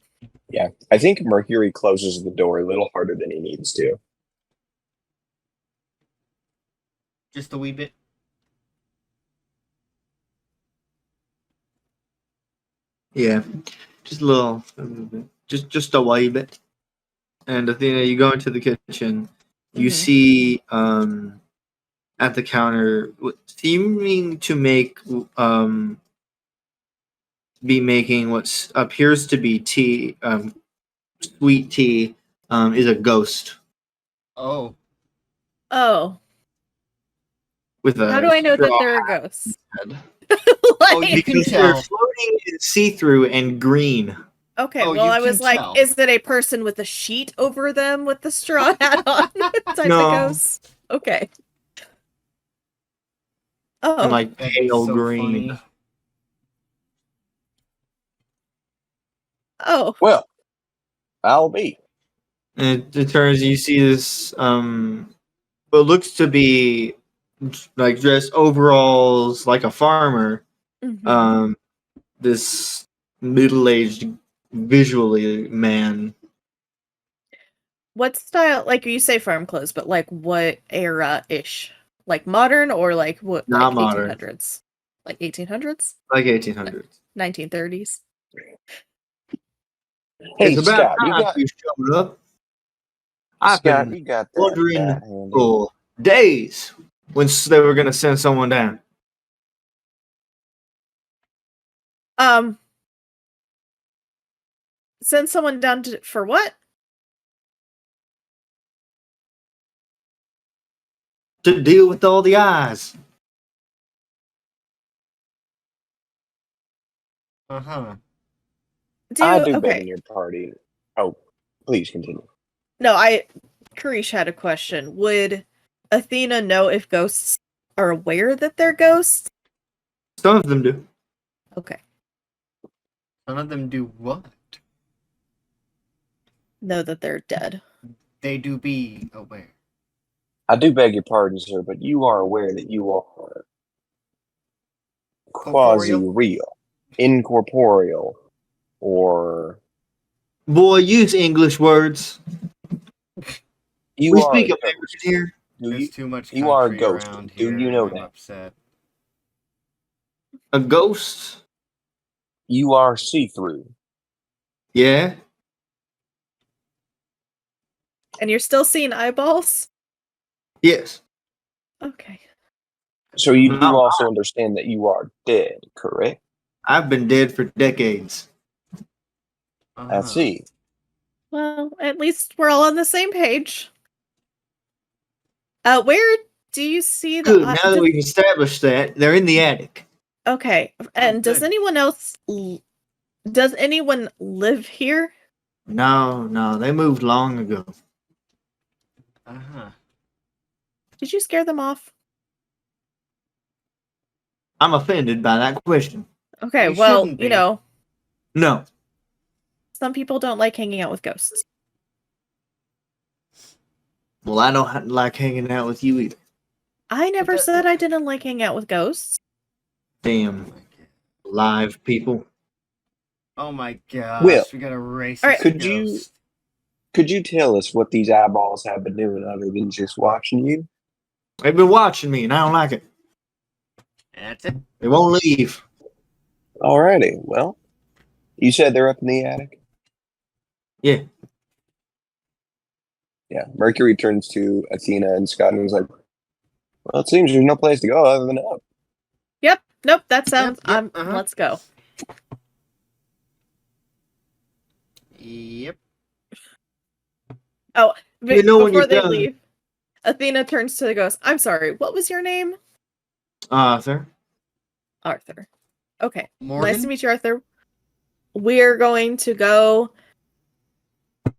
Yeah, I think Mercury closes the door a little harder than he needs to. Just a wee bit. Yeah, just a little bit. Just a wee bit. And Athena, you go into the kitchen. You Mhm. see at the counter seeming to make be making what appears to be tea, sweet tea, is a ghost Oh, Oh, with a how do I know that straw they're a ghost? head. Oh, you can Because they're tell. floating and see-through and green. Okay, Oh, well, you I can was like, tell. is it a person with a sheet over them with the straw hat on type No. of ghost? Okay. And Oh, like That'd be pale so green. funny. oh, Well, I'll be. And it turns you see this what looks to be like dressed overalls like a farmer. mhm. This middle-aged visually man. What style? Like you say farm clothes, but like what era ish? Like modern or like what? Not Like modern. 1800s? Like 1800s? Like 1800s. 1930s? Hey, It's about Scott, you time got you showed up. I've Scott, been you got that wondering handy. for days when they were going to send someone down. Send someone down for what? To deal with all the eyes. Uh-huh. I do beg Okay. in your party. Oh, please continue. No, Karish had a question. Would Athena know if ghosts are aware that they're ghosts? Some of them do. Okay. Some of them do what? Know that they're dead. They do be aware. I do beg your pardon, sir, but you are aware that you are Corporeal? quasi-real, incorporeal, or Boy, use English words. you We are speak a American ghost. here. Do There's you? too much You are a country ghost. around Do here, you know and I'm that? upset. A ghost? You are see-through. Yeah. And you're still seeing eyeballs? Yes. Okay. So you do No, also understand that you are dead, correct? I've been dead for decades. I Uh-huh. see. Well, at least we're all on the same page. Where do you see the Good. Now that we've established that, they're in the attic. Okay. And does good. anyone else does anyone live here? No, they moved long ago. Uh-huh. Did you scare them off? I'm offended by that question. Okay, You well, shouldn't you be. know, No. some people don't like hanging out with ghosts. Well, I don't like hanging out with you either. I never that- said I didn't like hanging out with ghosts. Damn live people. Oh my gosh, Will, we got a racist Alright. could you tell us what these eyeballs have been doing other than just watching you? They've been watching me, and I don't like it. That's it. They won't leave. Alrighty, well, you said they're up in the attic? Yeah. Yeah, Mercury turns to Athena and Scott and was like, well, it seems there's no place to go other than up. Yep. Nope, that sounds Yep, uh-huh. let's go. Yep. Oh, You know when before you're they done. leave, Athena turns to the ghost. I'm sorry, what was your name? Arthur. Arthur. Okay. Morgan? Nice to meet you, Arthur. We're going to go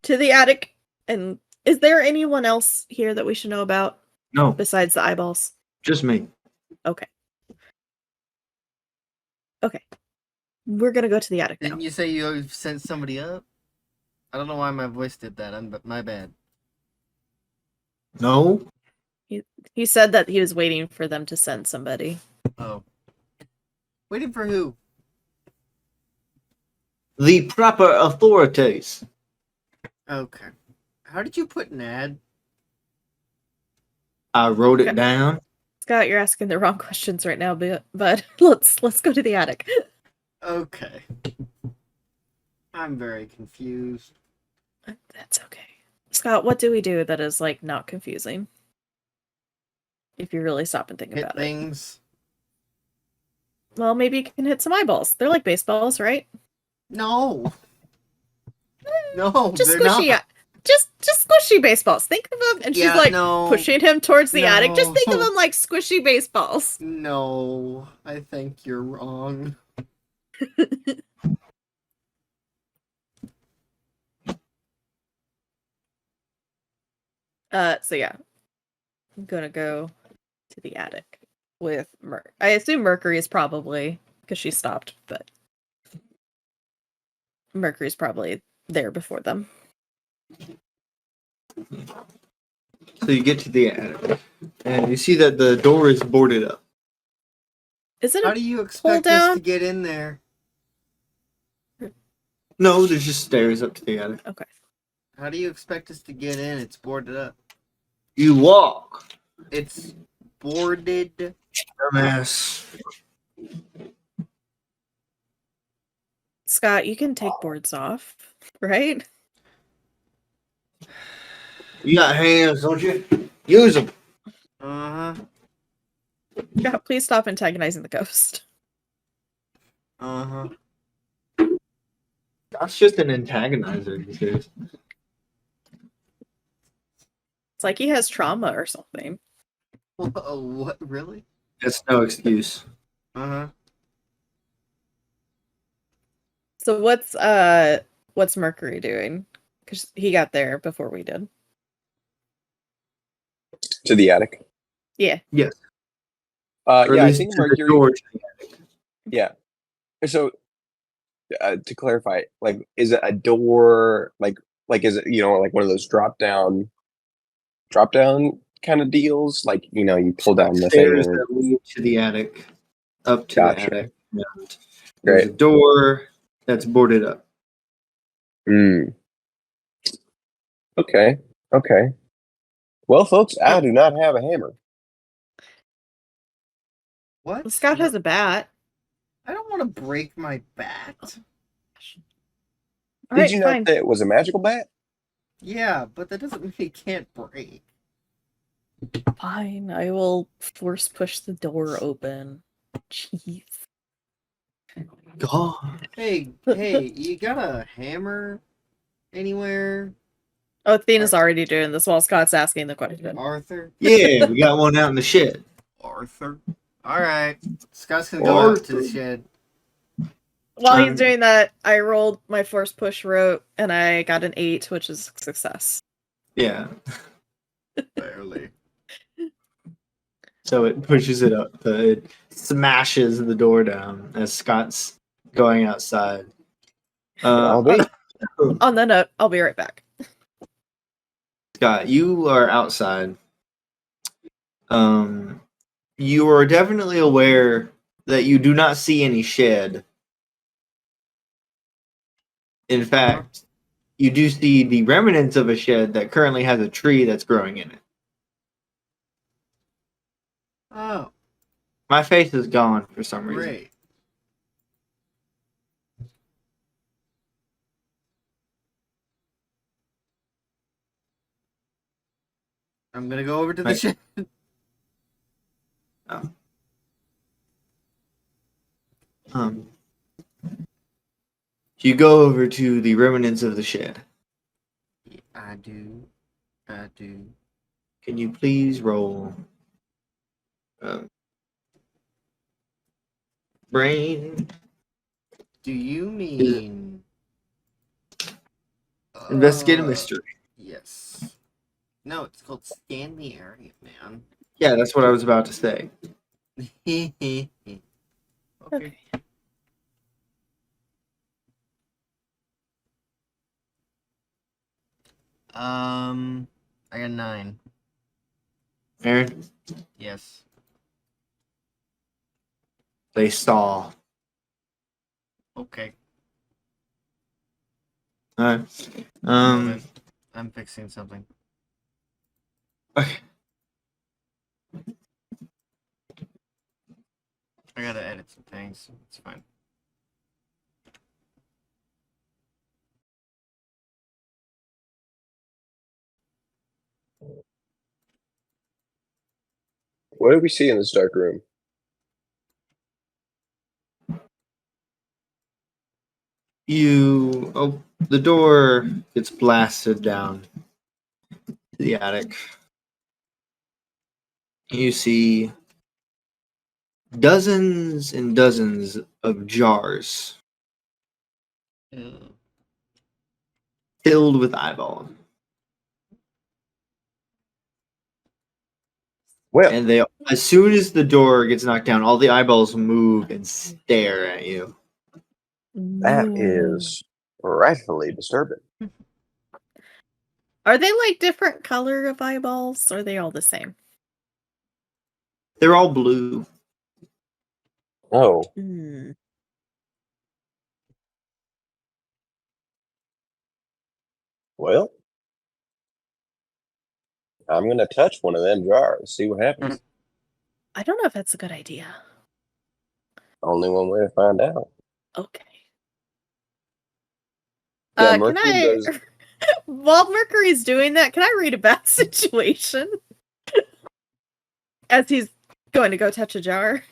to the attic. And is there anyone else here that we should know about No, besides the eyeballs? just me. Okay. Okay. We're gonna go to the attic now. Didn't you say you sent somebody up? I don't know why my voice did that. But my bad. No. He said that he was waiting for them to send somebody. Oh. Waiting for who? The proper authorities. Okay. How did you put an ad? I wrote it Okay. down. Scott, you're asking the wrong questions right now, but let's go to the attic. Okay. I'm very confused. That's okay. Scott, what do we do that is like not confusing? If you really stop and think Hit about things. Well, maybe you can hit some eyeballs. They're like baseballs, right? No. No, Just they're squishy, not. just squishy baseballs. Think of them, and she's Yeah, like no. pushing him towards the attic. Just think of No. them like squishy baseballs. No, I think you're wrong. So yeah, I'm gonna go to the attic with I assume Mercury is probably because she stopped, but Mercury's probably there before them. So you get to the attic, and you see that the door is boarded up. Is it How a do you pull expect us down? to get in there? No, there's just stairs up to the attic. Okay. How do you expect us to get in? It's boarded up. You walk. It's boarded. Dumbass. Scott, you can take boards off, right? You got hands, don't you? Use them. Uh-huh. Yeah, please stop antagonizing the ghost. Uh-huh. That's just an antagonizer. Because It's like he has trauma or something. Whoa, what? Really? that's no excuse. Uh-huh. So what's Mercury doing? Because he got there before we did. To the attic. Yeah. Yes. Or at Yeah, I least think to the Mercury. door to the attic. Yeah. So to clarify, like, is it a door? Like is it like one of those drop down kind of deals? Like you pull down the thing. Stairs that lead to the attic, up to the Gotcha. attic. And there's a Great. door that's boarded up. Mm. Okay. Okay. Well, folks, I do not have a hammer. What? Scott has a bat. I don't want to break my bat. All Did right, you fine. not say it was a magical bat? Yeah, but that doesn't mean it can't break. Fine. I will force push the door open. Jeez. God. Hey, you got a hammer anywhere, Oh, Athena's already doing this while Scott's asking the question. Arthur? Yeah, we got one out in the shed. Arthur? Alright. Scott's gonna go out to the shed. While he's doing that, I rolled my first push rope and I got an 8, which is a success. Yeah. Barely. So it pushes it up. It smashes the door down as Scott's going outside. I'll be. On that note, I'll be right back. Scott, you are outside. You are definitely aware that you do not see any shed. In fact, you do see the remnants of a shed that currently has a tree that's growing in it. Oh, My face is gone for some reason. great. I'm gonna go over to the Right. shed. You go over to the remnants of the shed. I do. Can you please roll brain? Do you mean Investigate a mystery. Yes. No, it's called Scan the Area, man. Yeah, that's what I was about to say. Okay. Okay. I got 9. Aaron, Yes. they saw. Okay. Alright. Moment. I'm fixing something. Okay. I gotta edit some things. It's fine. What do we see in this dark room? The door gets blasted down to the attic. You see dozens and dozens of jars filled with eyeballs. Well, And they, as soon as the door gets knocked down, all the eyeballs move and stare at you. that is rightfully disturbing. Are they like different color of eyeballs? Or are they all the same? They're all blue. Oh, Hmm. well, I'm gonna touch one of them jars, see what happens. I don't know if that's a good idea. Only one way to find out. Okay. Yeah, Can Mercury I, does. while Mercury's doing that, can I read a bad situation? As he's going to go touch a jar.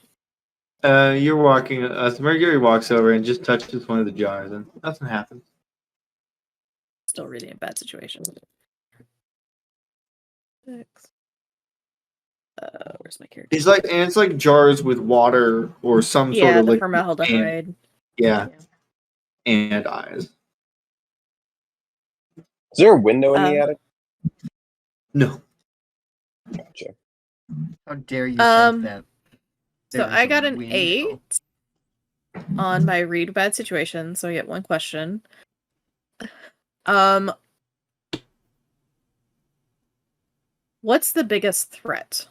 You're walking. Mercury walks over and just touches one of the jars, and nothing happens. Still reading a bad situation. 6. Where's my character? It's like jars with water or some sort Yeah, of the liquid. formaldehyde. Yeah, and eyes. Is there a window in the attic? No. Gotcha. How dare you Um, think that? So there is I a got an window? 8 on my read bad situation, so I get one question. What's the biggest threat?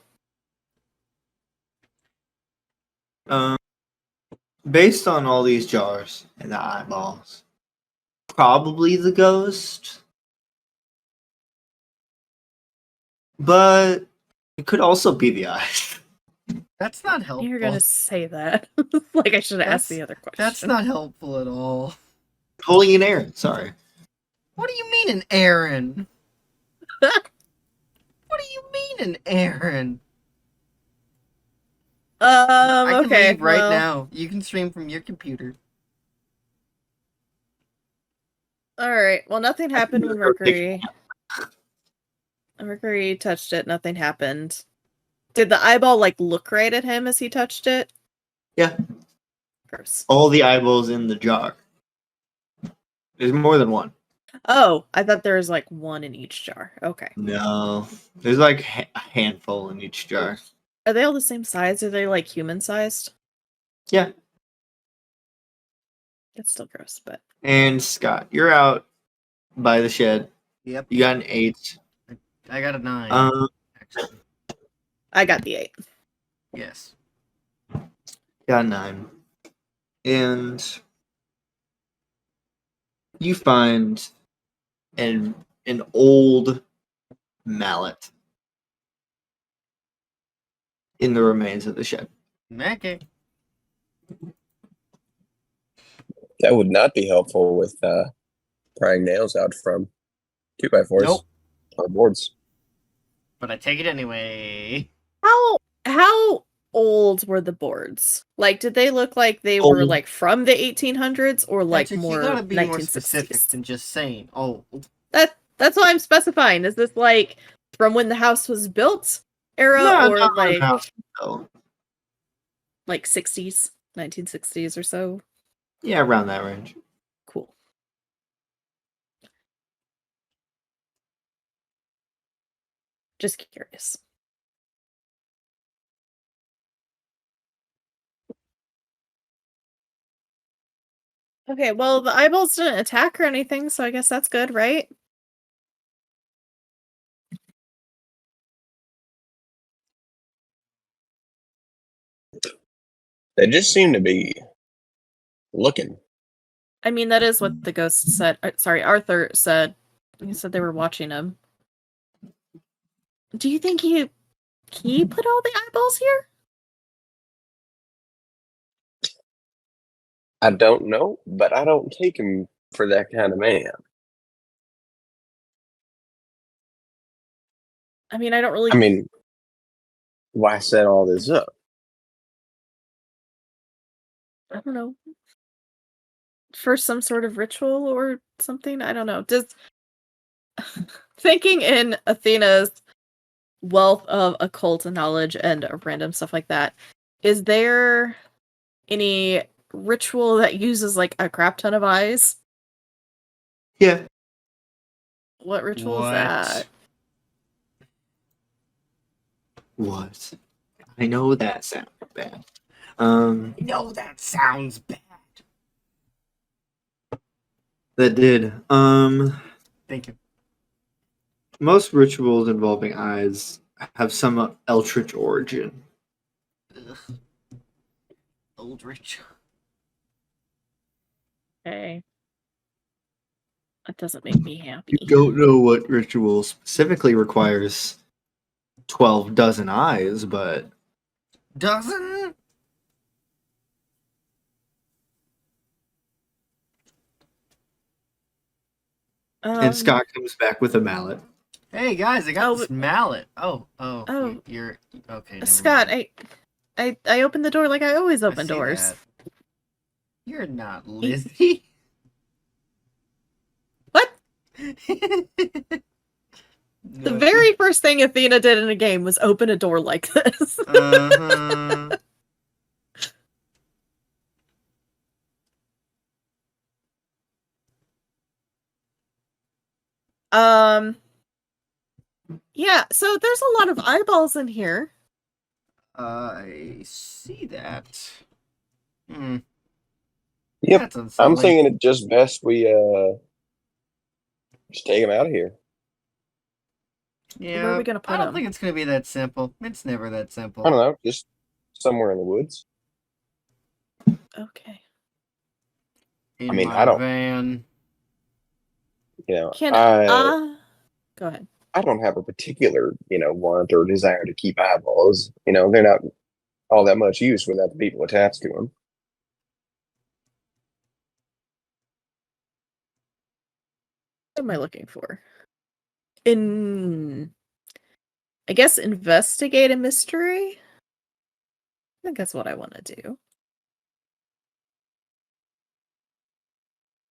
Based on all these jars and the eyeballs, probably the ghost. But it could also be the eyes. That's not helpful. You're gonna say that. Like I should have asked the other question. That's not helpful at all. Pulling an errand, sorry. What do you mean an errand? What do you mean an errand? I can Okay, leave right well, now. You can stream from your computer. Alright, well nothing happened with Mercury. Mercury touched it, nothing happened. Did the eyeball like look right at him as he touched it? Yeah. Gross. All the eyeballs in the jar. There's more than one. Oh, I thought there was like one in each jar. Okay. No. There's like a handful in each jar. Are they all the same size? Are they like human sized? Yeah. That's still gross, but And Scott, you're out by the shed. Yep. You got an 8. I got a 9. Actually. I got the 8. Yes. Got a 9. And you find an old mallet in the remains of the shed. Okay. That would not be helpful with prying nails out from 2x4s Nope. or boards. But I take it anyway. How old were the boards? Like, did they look like they were Old. like from the 1800s or like Patrick, more you gotta be more 1960s? specific than just saying, oh, That's what I'm specifying. Is this like from when the house was built era No, or not like now. No. like 60s, 1960s or so? Yeah, around that range. Cool. Just curious. Okay, well, the eyeballs didn't attack or anything, so I guess that's good, right? They just seem to be looking. I mean, that is what the ghost said. Sorry, Arthur said. He said they were watching him. Do you think he put all the eyeballs here? I don't know, but I don't take him for that kind of man. I mean, I don't really. I mean, why set all this up? I don't know. for some sort of ritual or something? I don't know. Just thinking in Athena's wealth of occult knowledge and random stuff like that, is there any ritual that uses like a crap ton of eyes? Yeah. What ritual is What? that? What? I know that sounded bad. No, that sounds bad. That did. Thank you. Most rituals involving eyes have some eldritch origin. Ugh. Eldritch. Okay. That doesn't make me happy. You don't know what ritual specifically requires 12 dozen eyes, but Doesn't? and Scott comes back with a mallet. Hey guys, I got Oh, this mallet. Oh, Oh. you're okay. Never Scott, mind. I opened the door like I always I open see doors. that. You're not Lizzie. What? The very first thing Athena did in a game was open a door like this. Uh-huh. Yeah, so there's a lot of eyeballs in here. I see that. Hmm. Yep. That's I'm unsettling. thinking it just best we just take him out of here. Yeah, Where are we gonna put I don't him? think it's gonna be that simple. It's never that simple. I don't know, just somewhere in the woods. Okay. In I mean, my I don't- van. You know, Can go ahead. I don't have a particular, want or desire to keep eyeballs. They're not all that much use without the people attached to them. What am I looking for? I guess investigate a mystery? I think that's what I want to do.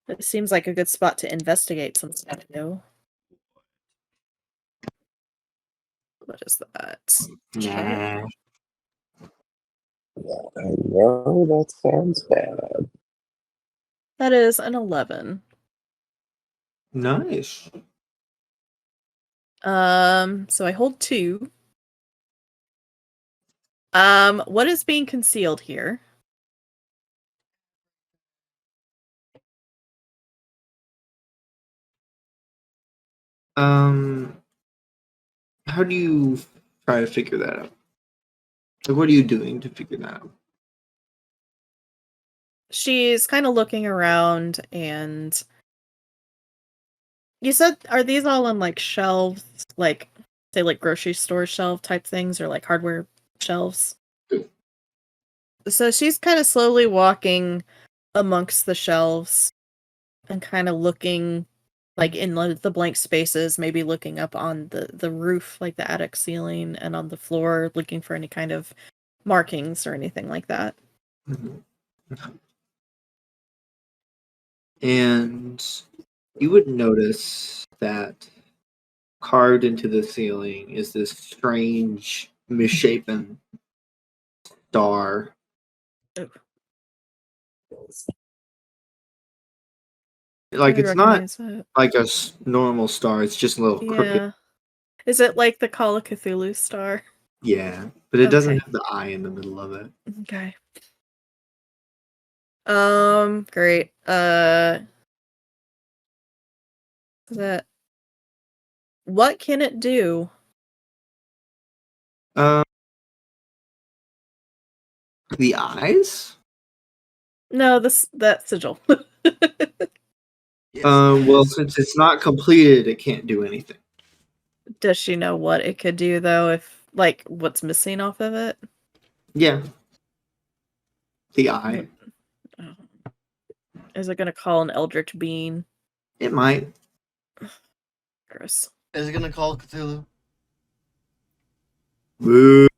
It seems like a good spot to investigate some stuff new. What is that? Nah. I know that sounds bad. That is an 11. Nice. So I hold 2. What is being concealed here? How do you try to figure that out? Like, what are you doing to figure that out? She's kind of looking around, and you said, are these all on like shelves, like say like grocery store shelf type things, or like hardware shelves? So she's kind of slowly walking amongst the shelves and kind of looking like in the blank spaces, maybe looking up on the roof, like the attic ceiling, and on the floor, looking for any kind of markings or anything like that. Mhm. And you would notice that carved into the ceiling is this strange, misshapen star. Oh. Like, I it's not recognize it. like a normal star, it's just a little crooked. Yeah. Is it like the Call of Cthulhu star? Yeah, but it doesn't Okay. have the eye in the middle of it. Okay. Great. What can it do? The eyes? No, that sigil. Well, since it's not completed, it can't do anything. Does she know what it could do though? If like what's missing off of it? Yeah. The eye. Oh. Is it gonna call an eldritch being? It might. Gross. Is it gonna call Cthulhu? Boo.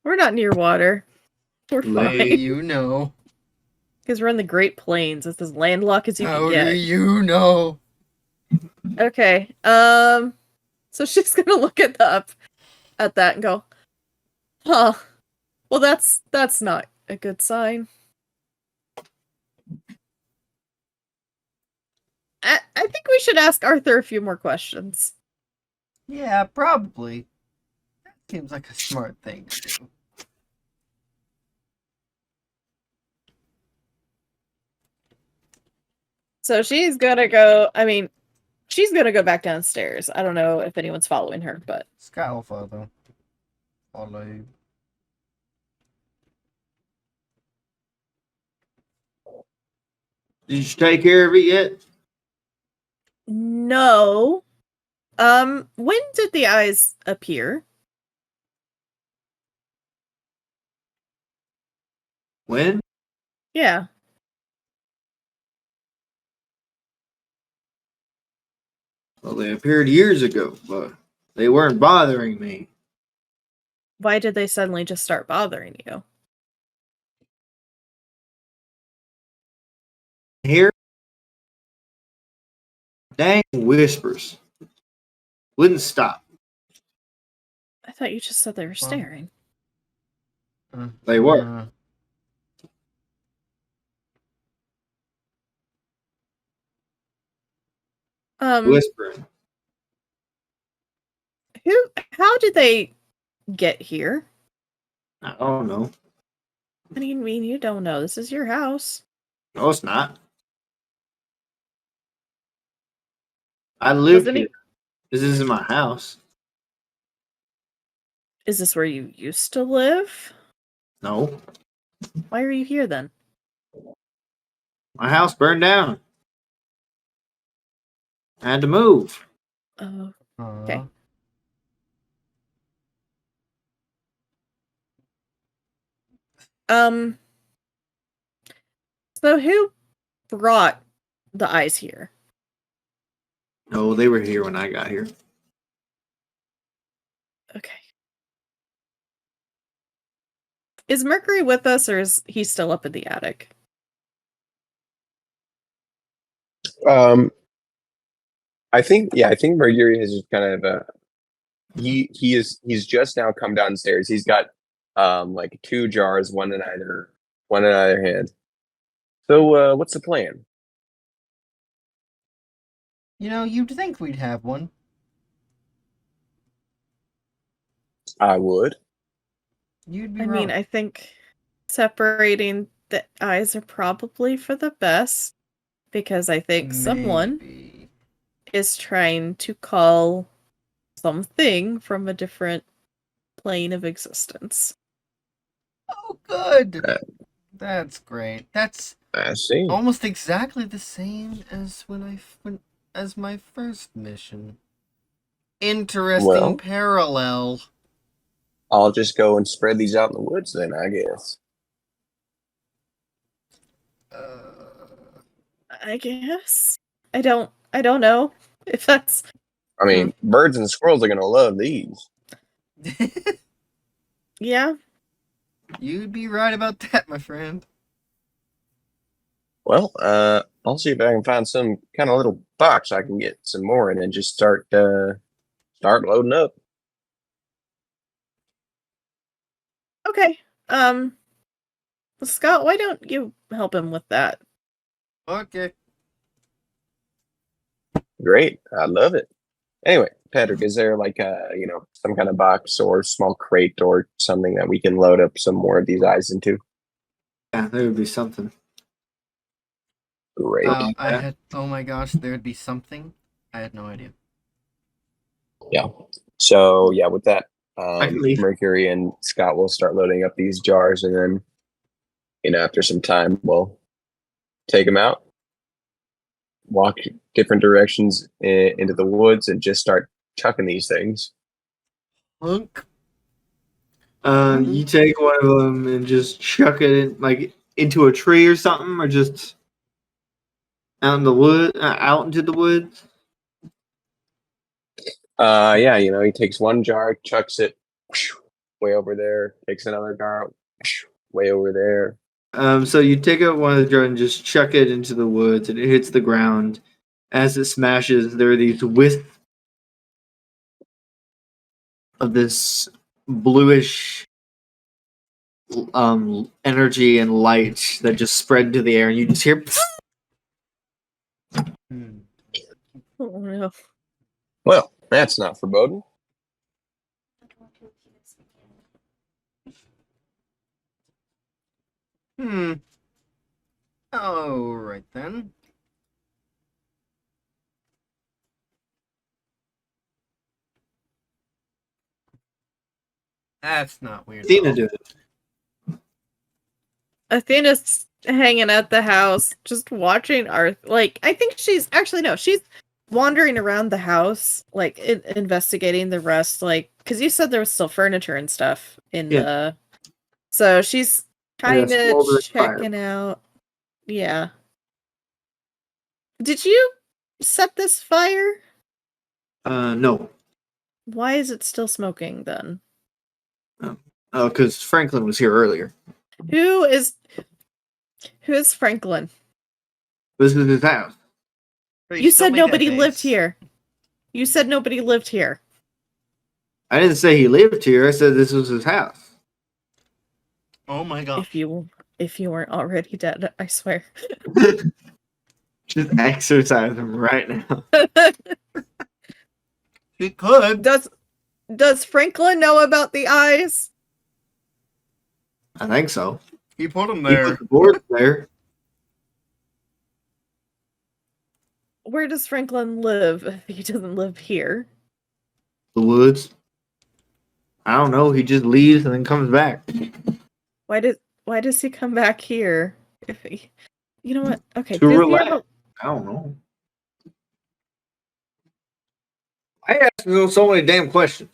We're not near water. We're Lame. fine. You know. Because we're in the Great Plains. It's as landlocked as you How can do get. you know? Okay. So she's gonna look at that and go, huh. Well, that's not a good sign. I think we should ask Arthur a few more questions. Yeah, probably. That seems like a smart thing to do. So she's gonna go. I mean, she's gonna go back downstairs. I don't know if anyone's following her, but Scott will follow. Follow you. Did you take care of it yet? no. When did the eyes appear? When? Yeah. Well, they appeared years ago, but they weren't bothering me. Why did they suddenly just start bothering you? Here, dang whispers. Wouldn't stop. I thought you just said they were staring. They were. Whispering. How did they get here? I don't know. What do you mean you don't know? This is your house. No, it's not. I live Wasn't here. it? This isn't my house. Is this where you used to live? No. Why are you here then? My house burned down. I had to move. Oh, Okay. okay. So who brought the eyes here? No, they were here when I got here. Okay. Is Mercury with us, or is he still up in the attic? I think Mercury has just kind of he's just now come downstairs. He's got like 2 jars, one in either hand. So what's the plan? You know, you'd think we'd have one. I would. You'd be I wrong. mean, I think separating the eyes are probably for the best, because I think someone Maybe. is trying to call something from a different plane of existence. Oh, good. Uh, That's great. That's I see. almost exactly the same as as my first mission. Interesting Well, parallel. I'll just go and spread these out in the woods then, I guess. I guess. I don't know if that's I mean, birds and squirrels are gonna love these. yeah. You'd be right about that, my friend. Well, I'll see if I can find some kind of little box I can get some more in and just start loading up. Okay. Scott, why don't you help him with that? Okay. Great, I love it. Anyway, Patrick, is there like some kind of box or small crate or something that we can load up some more of these eyes into? Yeah, there would be something. Great. Oh my gosh, there'd be something. I had no idea. Yeah. So yeah, with that, I can leave. Mercury and Scott will start loading up these jars, and then after some time, we'll take them out, walk different directions into the woods, and just start chucking these things. Hunk. You take one of them and just chuck it in, like into a tree or something, or just out in the wood, out into the woods. Yeah, he takes one jar, chucks it way over there, takes another jar way over there, So you take out one of the drones and just chuck it into the woods, and it hits the ground. As it smashes, there are these wisps of this bluish energy and light that just spread to the air, and you just hear. Hmm. Oh no. Well, that's not foreboding. Hmm. All right then. That's not weird. Athena at all. did it. Athena's hanging at the house, just watching Arth. Like, I think she's actually no, she's wandering around the house, like investigating the rest. Like, because you said there was still furniture and stuff in Yeah. the. So she's And a kind of smoldering fire. checking out. Yeah. Did you set this fire? No. Why is it still smoking then? Oh, because Franklin was here earlier. Who is Franklin? This is his house. But You still said make that nobody lived face. here. You said nobody lived here. I didn't say he lived here. I said this was his house. Oh my god. If you weren't already dead, I swear. Just exercise him right now. She could. Does Franklin know about the eyes? I think so. He put him He there. put the board there. Where does Franklin live? He doesn't live here. The woods. I don't know. He just leaves and then comes back. Why does he come back here? If he, you know what? Okay, To does he relax. have I don't know. I ask him so many damn questions.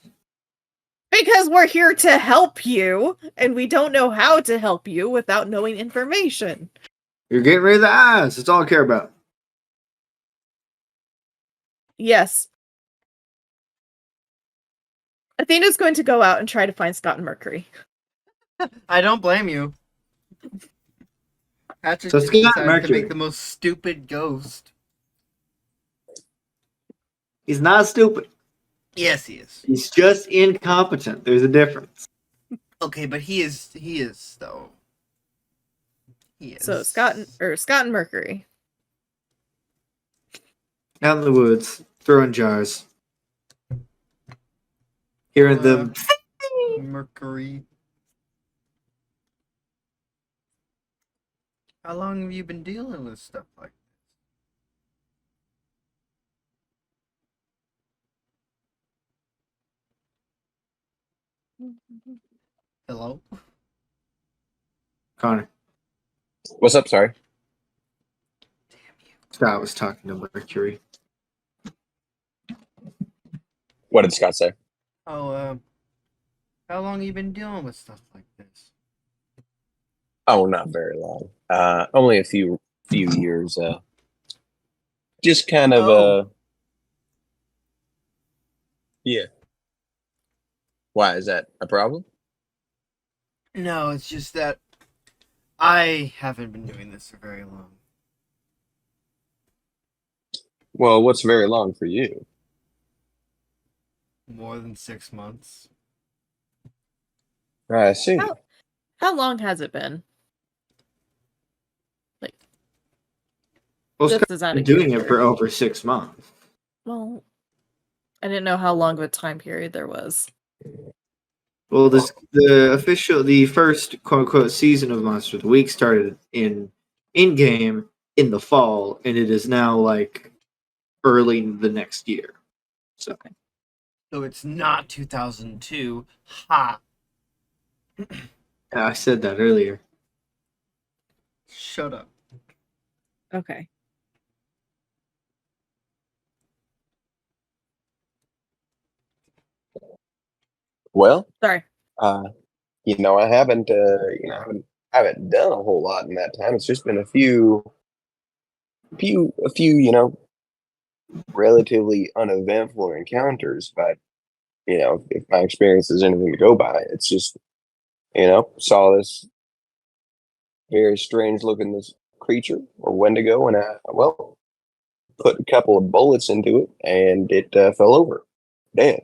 because we're here to help you, and we don't know how to help you without knowing information. You're getting rid of the eyes. That's all I care about. Yes. Athena's going to go out and try to find Scott and Mercury. I don't blame you. Patrick So just Scott decided to Mercury. make the most stupid ghost. He's not stupid. Yes, he is. He's just incompetent. There's a difference. Okay, but he is though. He is. So Scott and Mercury. Out in the woods, throwing jars. Hearing them. Mercury. How long have you been dealing with stuff like this? Hello? Connor. What's up? Sorry. Scott was talking to Mercury. What did Scott say? Oh, how long have you been dealing with stuff like this? Oh, not very long. Only a few years. Just kind of. Oh. Yeah. Why is that a problem? No, it's just that I haven't been doing this for very long. Well, what's very long for you? More than 6 months. I see. How long has it been? Like, Well, this Scott's is out been of doing it character. for over 6 months. Well, I didn't know how long of a time period there was. Well, the first quote unquote season of Monster of the Week started in game in the fall, and it is now like early the next year. So So it's not 2002. Ha! I said that earlier. Shut up. Okay. Well, Sorry. I haven't, I haven't done a whole lot in that time. It's just been a few, relatively uneventful encounters. But if my experience is anything to go by, it's just, saw this very strange looking this creature or Wendigo, and I put a couple of bullets into it, and it fell over, dead.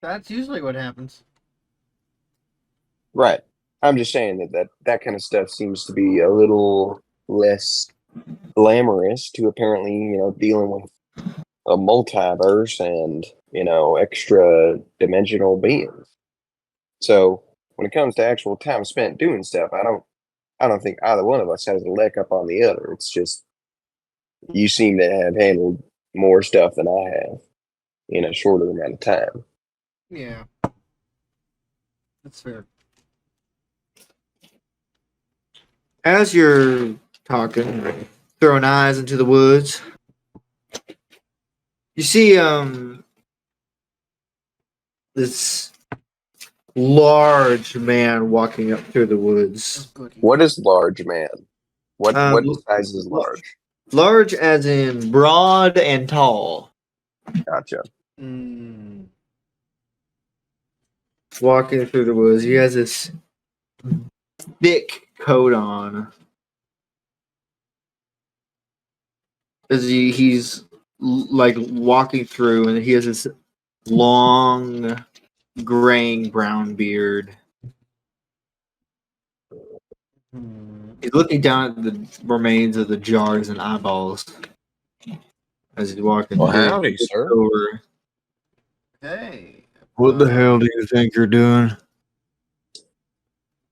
That's usually what happens. Right. I'm just saying that kind of stuff seems to be a little less glamorous to apparently, dealing with a multiverse and, extra dimensional beings. So when it comes to actual time spent doing stuff, I don't think either one of us has a leg up on the other. It's just you seem to have handled more stuff than I have in a shorter amount of time. Yeah. That's fair. As you're talking, throwing eyes into the woods, you see this large man walking up through the woods. Good. What is large, man? What Um, size is large? Large as in broad and tall. Gotcha. Mm. Walking through the woods. He has this thick coat on. As he's like walking through, and he has this long graying brown beard. He's looking down at the remains of the jars and eyeballs as he's walking Well, through. howdy, sir. Over. Hey. What the hell do you think you're doing?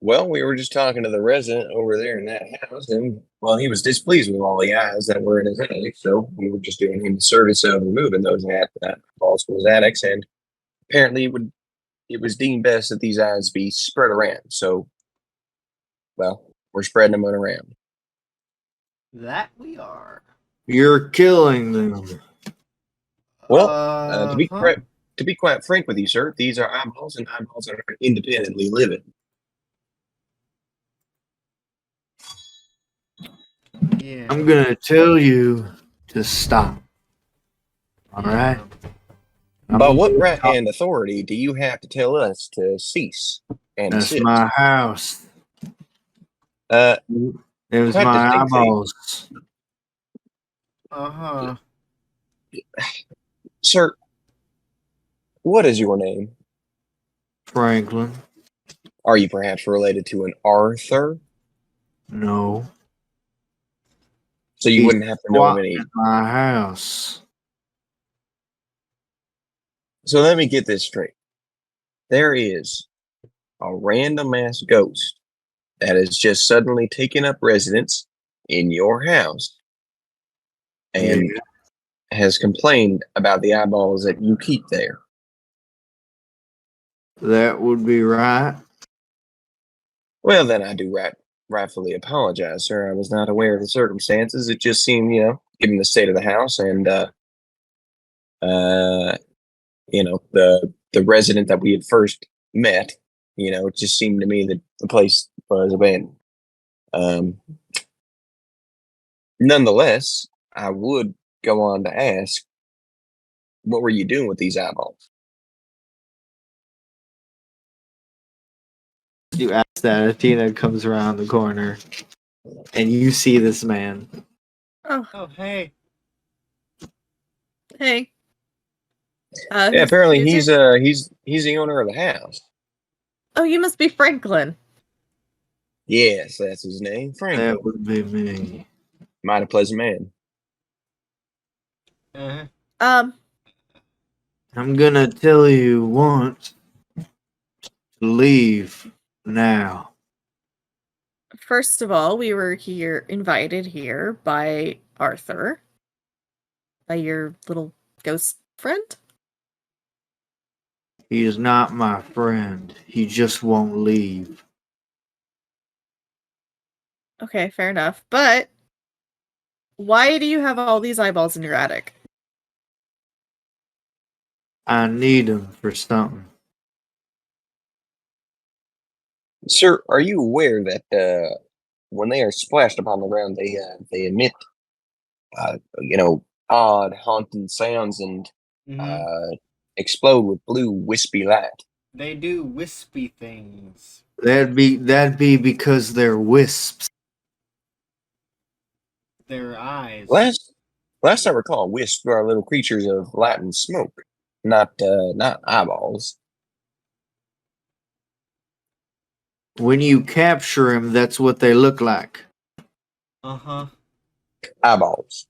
Well, we were just talking to the resident over there in that house, and he was displeased with all the eyes that were in his attic, so we were just doing him the service of removing those eyeballs from his attics, and apparently it was deemed best that these eyes be spread around. So, we're spreading them around. That we are. You're killing them. Well, to be quite frank with you, sir, these are eyeballs, and eyeballs are independently living. Yeah. I'm gonna tell you to stop. All right. By what right and authority do you have to tell us to cease and That's desist? my house. Uh, It was quite my distinctly. eyeballs. Uh-huh. Sir, what is your name? Franklin. Are you perhaps related to an Arthur? No. So you wouldn't have to know of Squatting any. at my house. So let me get this straight. There is a random ass ghost that has just suddenly taken up residence in your house and has complained about the eyeballs that you keep there. That would be right. Well, then I do rightfully apologize, sir. I was not aware of the circumstances. It just seemed, given the state of the house and the resident that we had first met, it just seemed to me that the place was abandoned. Nonetheless, I would go on to ask, what were you doing with these eyeballs? You ask that, Athena comes around the corner, and you see this man. Oh, Oh, hey. hey. Yeah, apparently who's he's here? he's the owner of the house. Oh, you must be Franklin. Yes, that's his name, Franklin. That would be me. Mighty pleasant man. Uh-huh. I'm gonna tell you once to leave now. First of all, we were invited here by Arthur, by your little ghost friend. He is not my friend. He just won't leave. Okay, fair enough. But why do you have all these eyeballs in your attic? I need him for something. Sir, are you aware that when they are splashed upon the ground, they emit odd haunting sounds and Mhm. explode with blue wispy light? They do wispy things. That'd be because they're wisps. Their eyes. Last I recall, wisps are little creatures of light and smoke, not eyeballs. When you capture them, that's what they look like. Uh-huh. Eyeballs.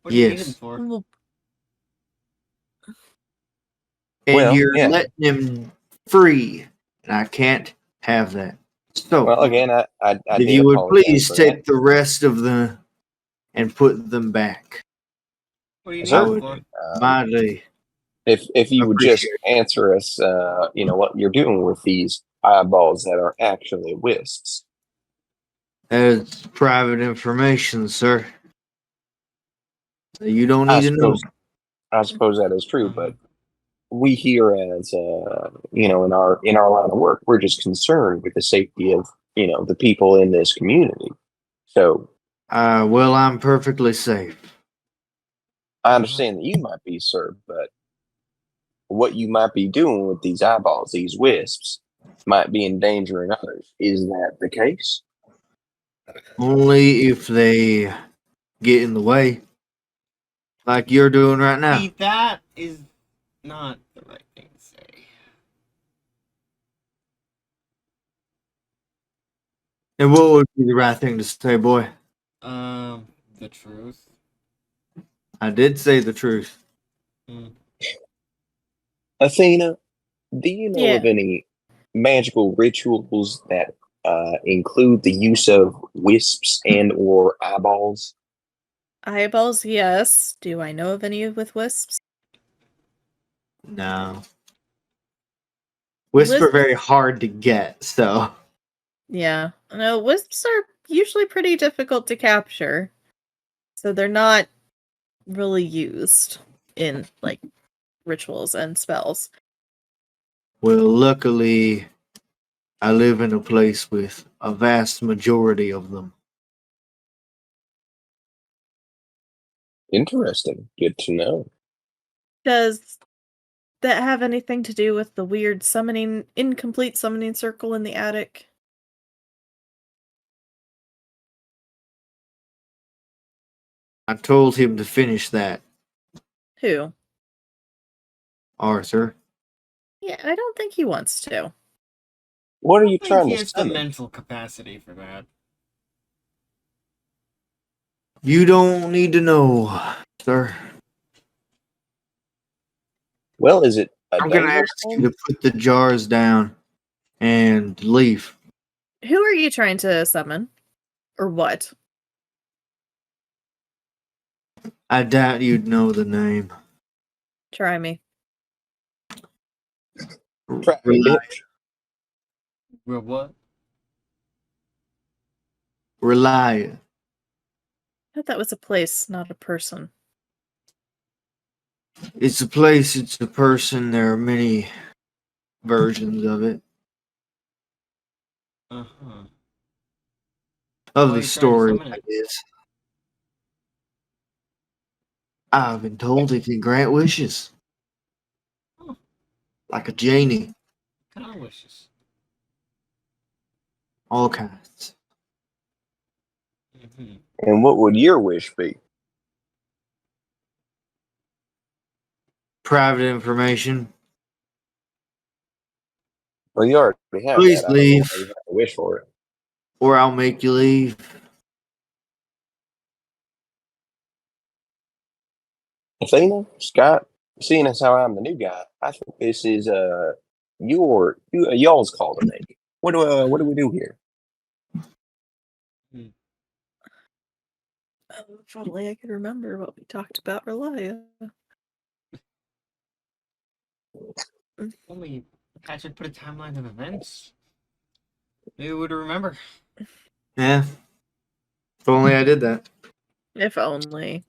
What do you need Yes. them for? Well, And Well, you're yeah. letting them free, and I can't have that. So, Well, again, I if did you would apologize please for take that. the rest of the and put them back, What do you need I them would for? mildly If you would just appreciate it. answer us, what you're doing with these eyeballs that are actually wisps. That's private information, sir. You don't I need to know. suppose that is true, Uh-huh. but we here as in our line of work, we're just concerned with the safety of the people in this community. So Well, I'm perfectly safe. I understand that you might be, sir, but what you might be doing with these eyeballs, these wisps, might be endangering others. Is that the case? Only if they get in the way, like you're doing right now. See, that is not the right thing to say. And what would be the right thing to say, boy? The truth. I did say the truth. Hmm. Athena, do you know yeah. of any magical rituals that include the use of wisps and or eyeballs? Eyeballs, yes. Do I know of any with wisps? No. Wisps are Wisps, very hard to get, so yeah. No, wisps are usually pretty difficult to capture. So they're not really used in like rituals and spells. well, luckily I live in a place with a vast majority of them. Interesting. Good to know. Does that have anything to do with the weird incomplete summoning circle in the attic? I told him to finish that, Who? Arthur. Yeah, I don't think he wants to. What are I you think trying he to has the summon? mental capacity for that. You don't need to know, sir. Well, is it a I'm gonna dangerous ask you one? to put the jars down and leave. Who are you trying to summon? Or what? I doubt you'd know the name. Try me. Try me, Rely, bitch. Well, what? rely. I thought that was a place, not a person. It's a place, it's a person. There are many versions of it. Uh-huh. Of Why are the you trying to story, summon that it? is. I've been told it can grant wishes. Huh. Like a genie. Kind of wishes. All kinds. Mm-hmm. And what would your wish be? Private information. Well, you already have Please that. I don't know why you leave, have to wish for it. or I'll make you leave. Athena, Scott, seeing as how I'm the new guy, I think this is y'all's call to make. What do we do here? Oh, if only I could remember what we talked about Relia. Only I should put a timeline of events. Maybe we would remember. Yeah. If only I did that. If only.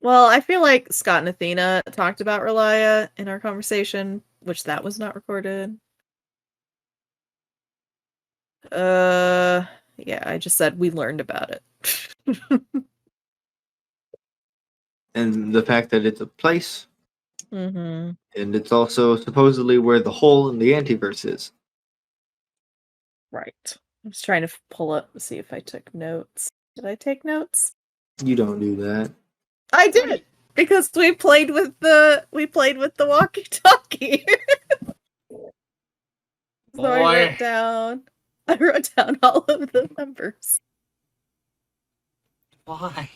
Well, I feel like Scott and Athena talked about Relia in our conversation, which that was not recorded. Yeah, I just said we learned about it. And the fact that it's a place, Mm-hmm. and it's also supposedly where the hole in the antiverse is. Right. I was trying to pull up see if I took notes. Did I take notes? You don't do that. I What do you- did because we played with the walkie-talkie. So Boy. I wrote down all of the numbers. Why?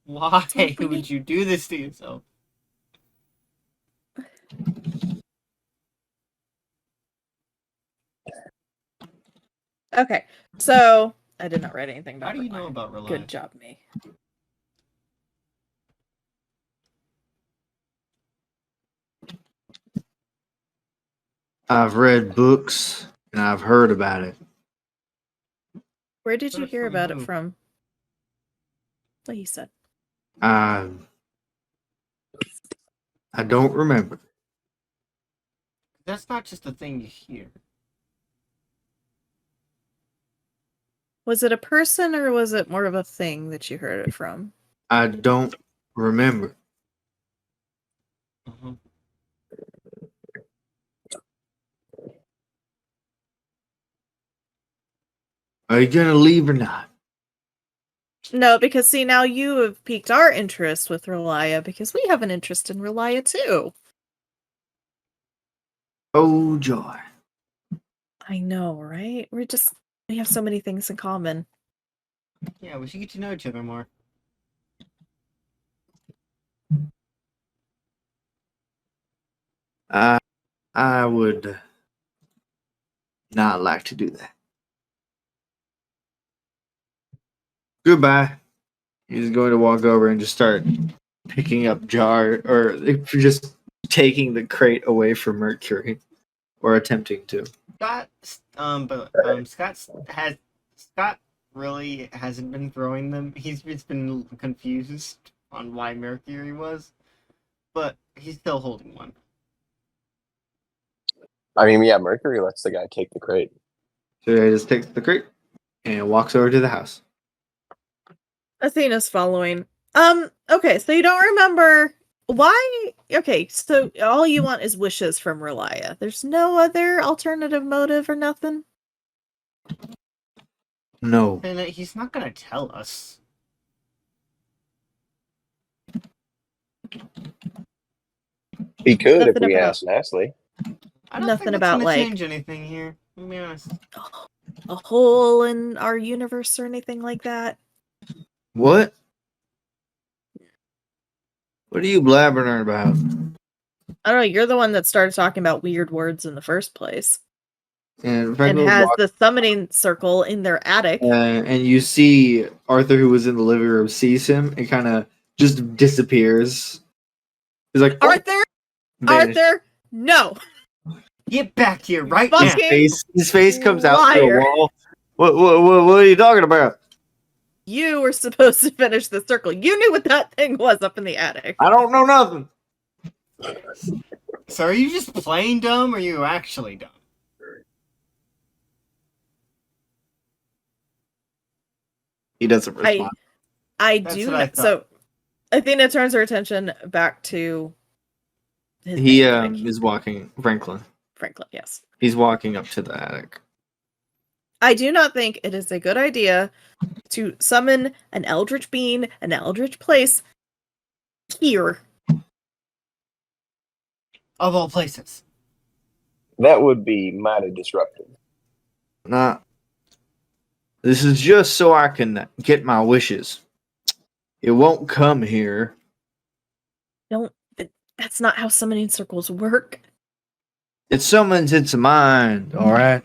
Why we would need- you do this to yourself? Okay, so I did not write anything about How do you know Relia. about Relia? Good job, me. I've read books and I've heard about it. Where did you Heard hear from about who? it from? What he said. I don't remember. That's not just a thing you hear. Was it a person or was it more of a thing that you heard it from? I don't remember. Uh-huh. Are you gonna leave or not? No, because see, now you have piqued our interest with Relia because we have an interest in Relia too. Oh joy. I know, right? We have so many things in common. Yeah, we should get to know each other more. I would not like to do that. Goodbye. He's going to walk over and just start picking up jar or just taking the crate away from Mercury or attempting to. Scott really hasn't been throwing them. He's just been confused on why Mercury was, but he's still holding one. I mean, yeah, Mercury lets the guy take the crate. So he just takes the crate and walks over to the house. Athena's following. Okay, so you don't remember why? Okay, so all you want is wishes from Relia. There's no other alternative motive or nothing? No. And he's not gonna tell us. He could if Nothing we about- asked nicely. I don't Nothing think that's about, gonna like- change anything here. To be honest. A hole in our universe or anything like that? What? What are you blabbering about? I don't know, you're the one that started talking about weird words in the first place. And And Franklin has walks, the summoning circle in their attic. and you see Arthur, who was in the living room, sees him and kind of just disappears. He's like, "Oh," Arthur! vanished. Arthur! No! Get back here right Fucking- now! His face comes out through Liar. a wall. What are you talking about? You were supposed to finish the circle. You knew what that thing was up in the attic. I don't know nothing. So are you just playing dumb, or are you actually dumb? He doesn't respond. I That's do what I know. So Athena turns her attention back to his He main attic. is walking. Franklin. Franklin, yes. He's walking up to the attic. I do not think it is a good idea to summon an eldritch being, an eldritch place here. Of all places. That would be mighty disruptive. Nah. This is just so I can get my wishes. It won't come here. That's not how summoning circles work. It summons into mind, alright?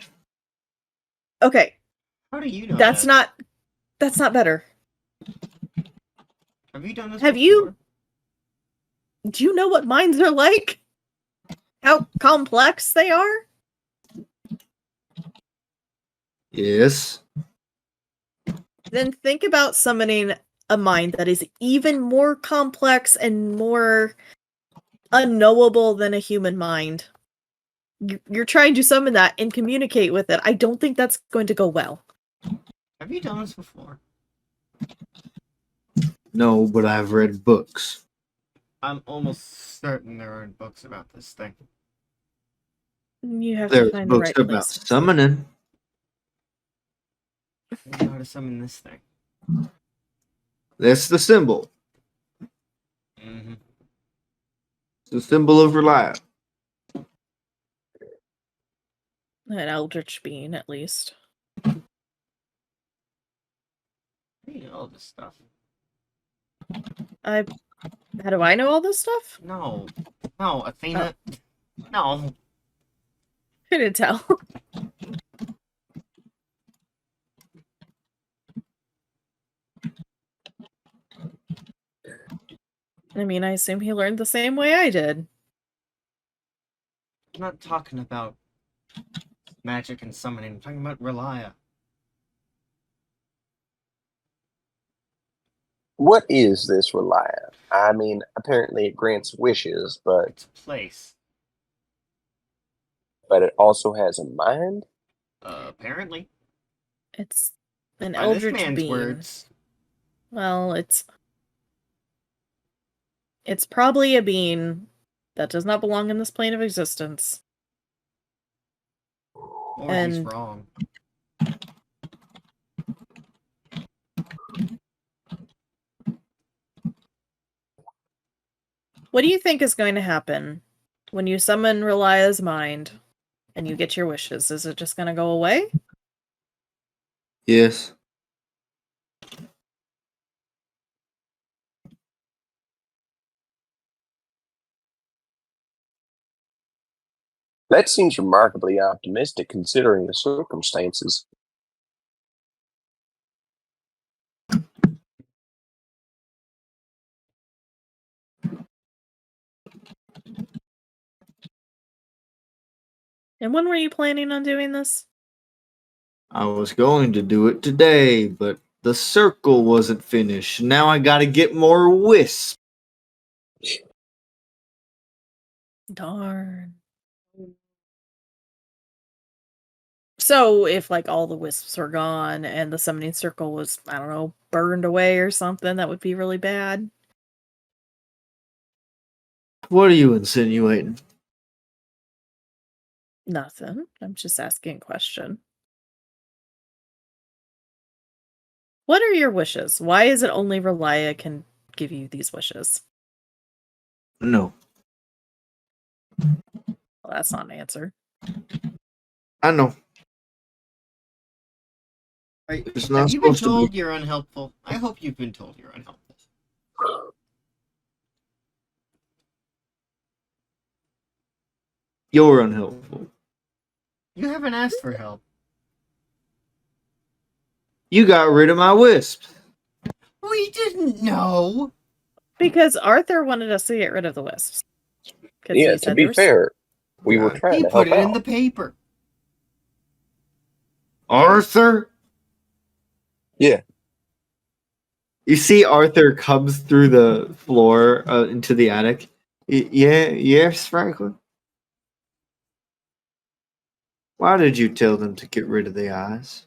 Okay, How do you know that's that? not better. Have you done this Have before? you- Do you know what minds are like? How complex they are? Yes. Then think about summoning a mind that is even more complex and more unknowable than a human mind. You're trying to summon that and communicate with it. I don't think that's going to go well. Have you done this before? No, but I've read books. I'm almost certain there are books about this thing. You have to There's find the books right about place. summoning. I don't know how to summon this thing. That's the symbol. Mm-hmm. It's the symbol of Relia. An eldritch being, at least. You know all this stuff. How do I know all this stuff? No. No, Athena. No. Couldn't tell. I mean, I assume he learned the same way I did. I'm not talking about magic and summoning. I'm talking about Relia. What is this Relia? I mean, apparently it grants wishes, It's a place. but it also has a mind. Apparently. It's an By this eldritch man's being. words. Well, it's probably a being that does not belong in this plane of existence. Or he's And wrong. what do you think is going to happen when you summon Relia's mind and you get your wishes? Is it just going to go away? Yes. That seems remarkably optimistic considering the circumstances. And when were you planning on doing this? I was going to do it today, but the circle wasn't finished. Now I gotta get more wisps. Darn. So if like all the wisps were gone and the summoning circle was, I don't know, burned away or something, that would be really bad. What are you insinuating? Nothing. I'm just asking a question. What are your wishes? Why is it only Relia can give you these wishes? No. Well, that's not an answer. I know. It's not Have you been supposed to be. told you're unhelpful? I hope you've been told you're unhelpful. You're unhelpful. You haven't asked for help. You got rid of my wisps. We didn't know. Because Arthur wanted us to get rid of the wisps. 'Cause Yeah, he to said they be were fair, we were God. trying He to put help it in out. the paper. Arthur? Yeah, You see Arthur comes through the floor into the attic. Yes, Franklin. Why did you tell them to get rid of the eyes?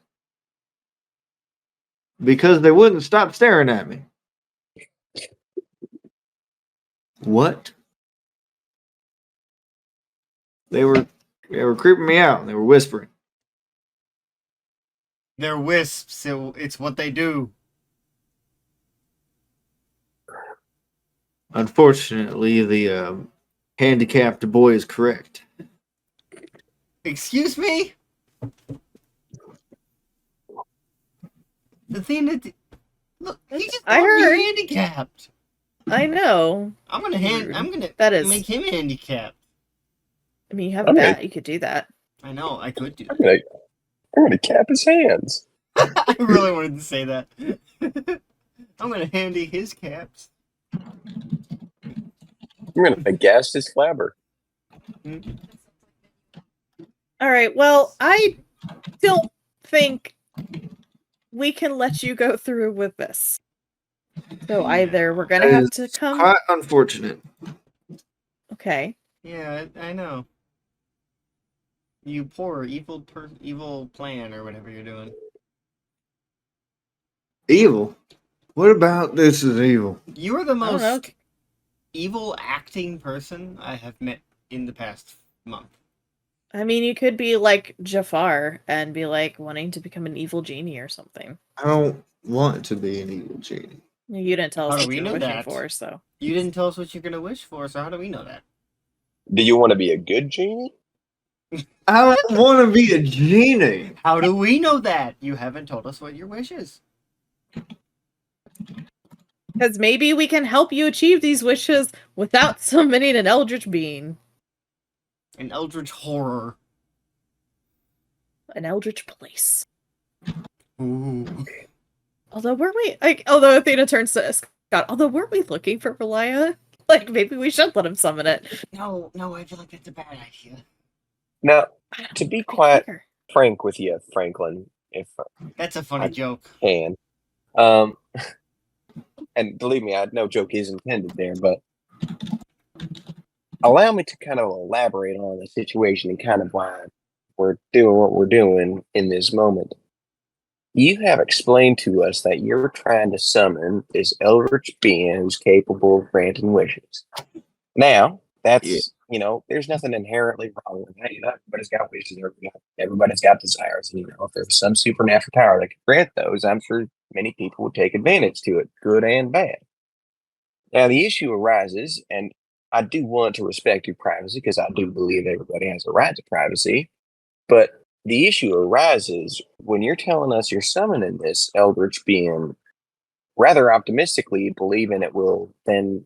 Because they wouldn't stop staring at me. What? They were creeping me out. They were whispering. They're wisps. It's what they do. Unfortunately, the handicapped boy is correct. Excuse me? Athena, look, he just I called me heard. handicapped. I know. I'm gonna That is- make him handicapped. I mean, you have a Okay. bat. You could do that. I know, I could do I'm that. gonna cap his hands. I really wanted to say that. I'm gonna handy his caps. I'm gonna gas his flabber. All right. Well, I don't think we can let you go through with this. So either we're gonna That have is to come. quite unfortunate. Okay. Yeah, I know. You poor evil plan or whatever you're doing. Evil? What about this is evil? You are the I don't know. most evil acting person I have met in the past month. I mean, you could be like Jafar and be like wanting to become an evil genie or something. I don't want to be an evil genie. You didn't tell How us do what we you were know wishing that? for, so. You didn't tell us what you're gonna wish for, so how do we know that? Do you want to be a good genie? I don't want to be a genie. How do we know that? You haven't told us what your wish is. Because maybe we can help you achieve these wishes without summoning an eldritch being. An eldritch horror. An eldritch place. Ooh. Although although Athena turns to Scott, although weren't we looking for Relia? Like maybe we should let him summon it. No, I feel like that's a bad idea. Now, I don't to know, be I quite figure. frank with you, Franklin, if That's a funny I joke. can, um, and believe me, no joke is intended there, but allow me to kind of elaborate on the situation and kind of why we're doing what we're doing in this moment. You have explained to us that you're trying to summon this eldritch being who's capable of granting wishes. Now, that's, there's nothing inherently wrong with that. Everybody's got wishes. Everybody's got desires. And, if there's some supernatural power that could grant those, I'm sure many people would take advantage to it, good and bad. Now, the issue arises, and I do want to respect your privacy because I do believe everybody has a right to privacy. But the issue arises when you're telling us you're summoning this eldritch being rather optimistically, believing it will then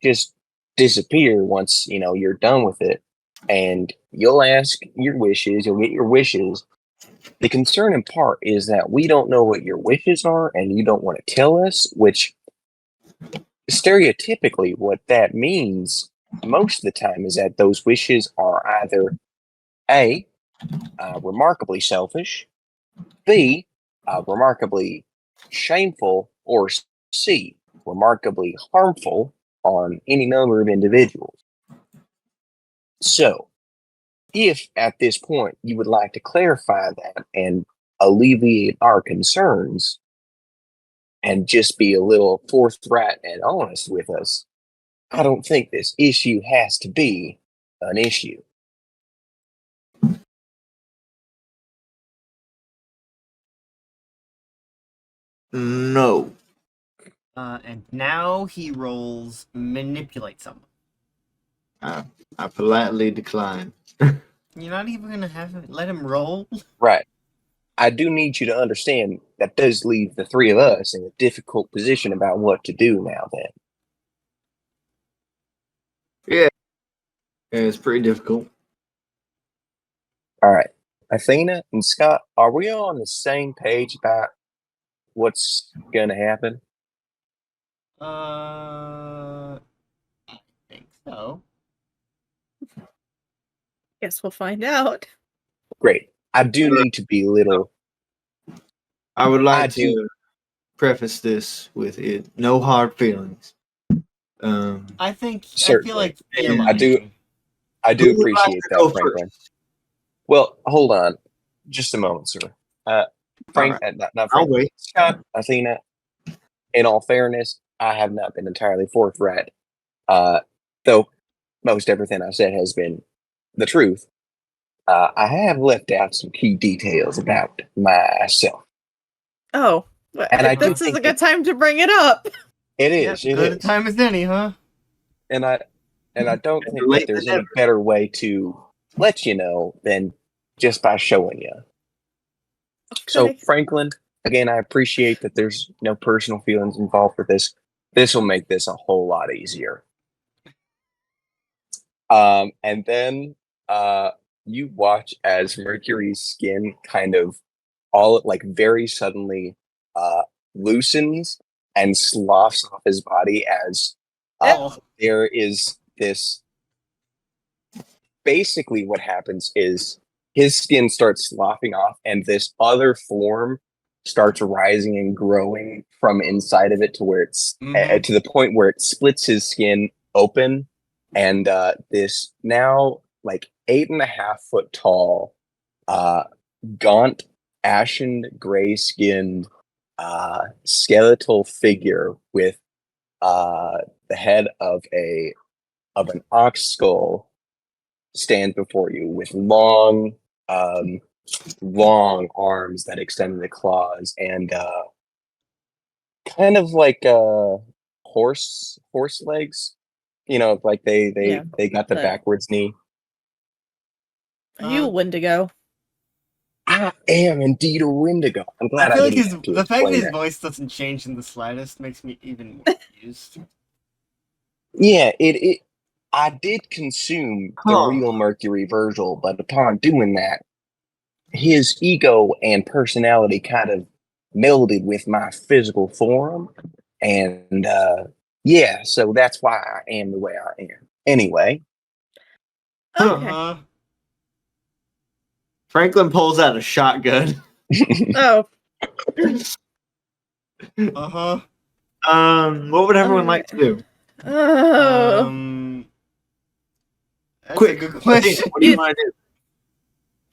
just disappear once you're done with it, and you'll ask your wishes, you'll get your wishes. The concerning part is that we don't know what your wishes are, and you don't want to tell us, which stereotypically what that means most of the time is that those wishes are either A, remarkably selfish, B, remarkably shameful, or C, remarkably harmful on any number of individuals. So, if at this point you would like to clarify that and alleviate our concerns and just be a little forthright and honest with us, I don't think this issue has to be an issue. No. And now he rolls manipulate someone. I politely decline. You're not even gonna let him roll? Right. I do need you to understand that does leave the three of us in a difficult position about what to do now then. Yeah, it's pretty difficult. All right. Athena and Scott, are we all on the same page about what's going to happen? I think so. Guess we'll find out. Great. I do need to be a little. I would I like to preface this with it. No hard feelings. I feel Certainly. like you're And lying. I do Who would like appreciate to that, go Franklin. first? Well, hold on. Just a moment, sir. Frank, All right. not I'll Frank. wait. Scott, Athena, in all fairness, I have not been entirely forthright. Though most everything I've said has been the truth. I have left out some key details about myself. Oh, And I do this is think a good time to bring it up. It Yep, is. It good a is. time as any, huh? And I don't Better think late that there's than any better way to let you know than just by showing you. So, Okay. Franklin, again, I appreciate that there's no personal feelings involved with this. This will make this a whole lot easier. And then you watch as Mercury's skin kind of all like very suddenly loosens and sloughs off his body as Oh. there is this. Basically, what happens is his skin starts sloughing off, and this other form starts rising and growing from inside of it to where it's Mhm. to the point where it splits his skin open, and this now like 8.5 foot tall, gaunt, ashen gray skinned skeletal figure with the head of an ox skull stands before you with long, long arms that extend into claws and kind of like horse legs. You know, like Yeah. they got the But- backwards knee. Are you a Wendigo? I am indeed a Wendigo. I'm glad I I, feel like didn't have to the fact that explain his that. voice doesn't change in the slightest makes me even more confused. Yeah, it I did consume the Huh. real Mercury Virgil, but upon doing that, his ego and personality kind of melded with my physical form, and yeah, so that's why I am the way I am. Anyway, Huh. Okay. Uh-huh. Franklin pulls out a shotgun. Oh. Uh-huh. What would everyone like to do? Oh. That's Quick, a good Athena, question. what do you want to do?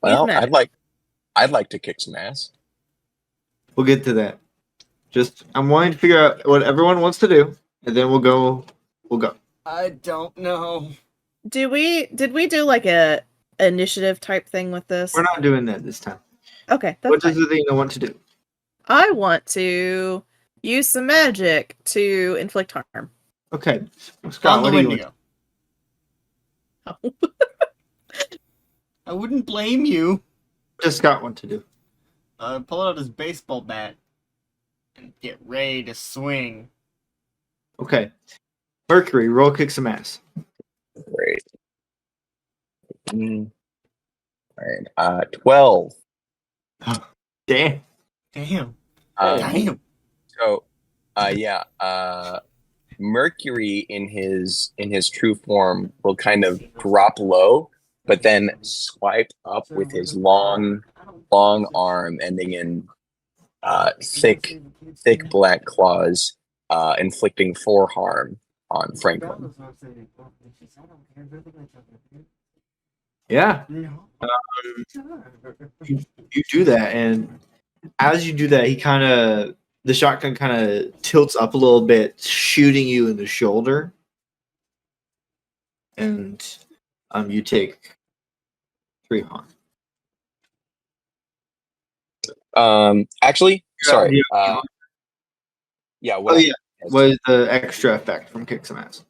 well, Matt. I'd like to kick some ass. We'll get to that. Just I'm wanting to figure out what everyone wants to do, and then we'll go. We'll go. I don't know. Did we do like a initiative type thing with this? We're not doing that this time. Okay, that's What fine. does Athena want to do? I want to use some magic to inflict harm. Okay, Scott, On what the do you want? Wendigo. I wouldn't blame you. What does Scott want to do? Pull out his baseball bat and get ready to swing. Okay, Mercury, roll kick some ass. Great. All right. 12. Damn. Damn. Um, Damn. So, yeah. Mercury in his true form will kind of drop low, but then swipe up with his long arm, ending in thick black claws, inflicting 4 harm on Franklin. Yeah, you do that, and as you do that, the shotgun kind of tilts up a little bit, shooting you in the shoulder, and you take 3 harm. Actually, sorry. Yeah. Yeah. Oh yeah, what is the extra effect from kick some ass?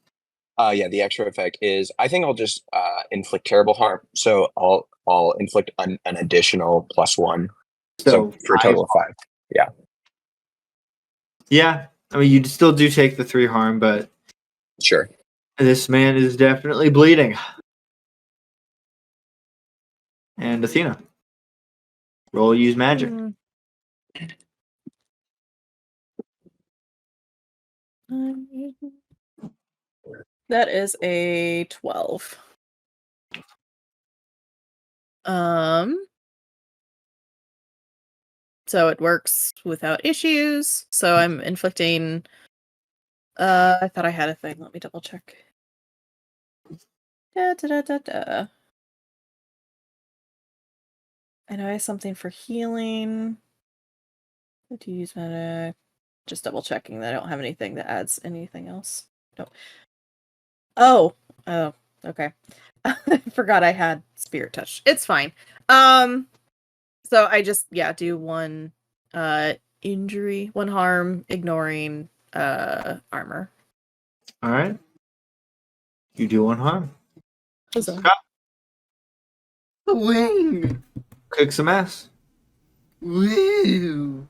Yeah, the extra effect is I think I'll just inflict terrible harm. So I'll inflict an additional +1. So for a 5 total of 5. Yeah. Yeah, I mean you still do take the 3 harm, but Sure. this man is definitely bleeding. And Athena, roll use magic. That is a 12. So it works without issues. So I'm inflicting. I thought I had a thing. Let me double check. Da, da, da, da, da. I know I have something for healing. To use mana. Just double checking that I don't have anything that adds anything else. No. Oh, okay. I forgot I had spirit touch. It's fine. So I just do 1 injury, 1 harm, ignoring armor. All right, you do 1 harm. Huzzah. Scott, The wing. kick some ass. Woo.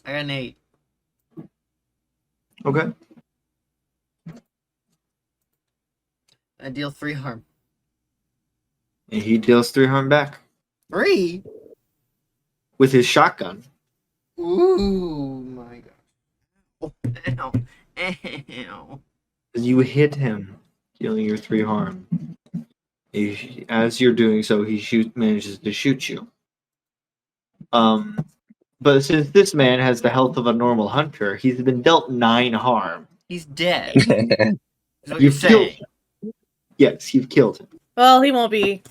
I got an 8. Okay, I deal 3 harm. and he deals 3 harm back 3? with his shotgun. Ooh, my god. Ow. Ow. You hit him, dealing your 3 harm. As you're doing so, he manages to shoot you. But since this man has the health of a normal hunter, he's been dealt 9 harm. He's dead. Is what you're You've killed saying. him. Yes, you've killed him. Well, he won't be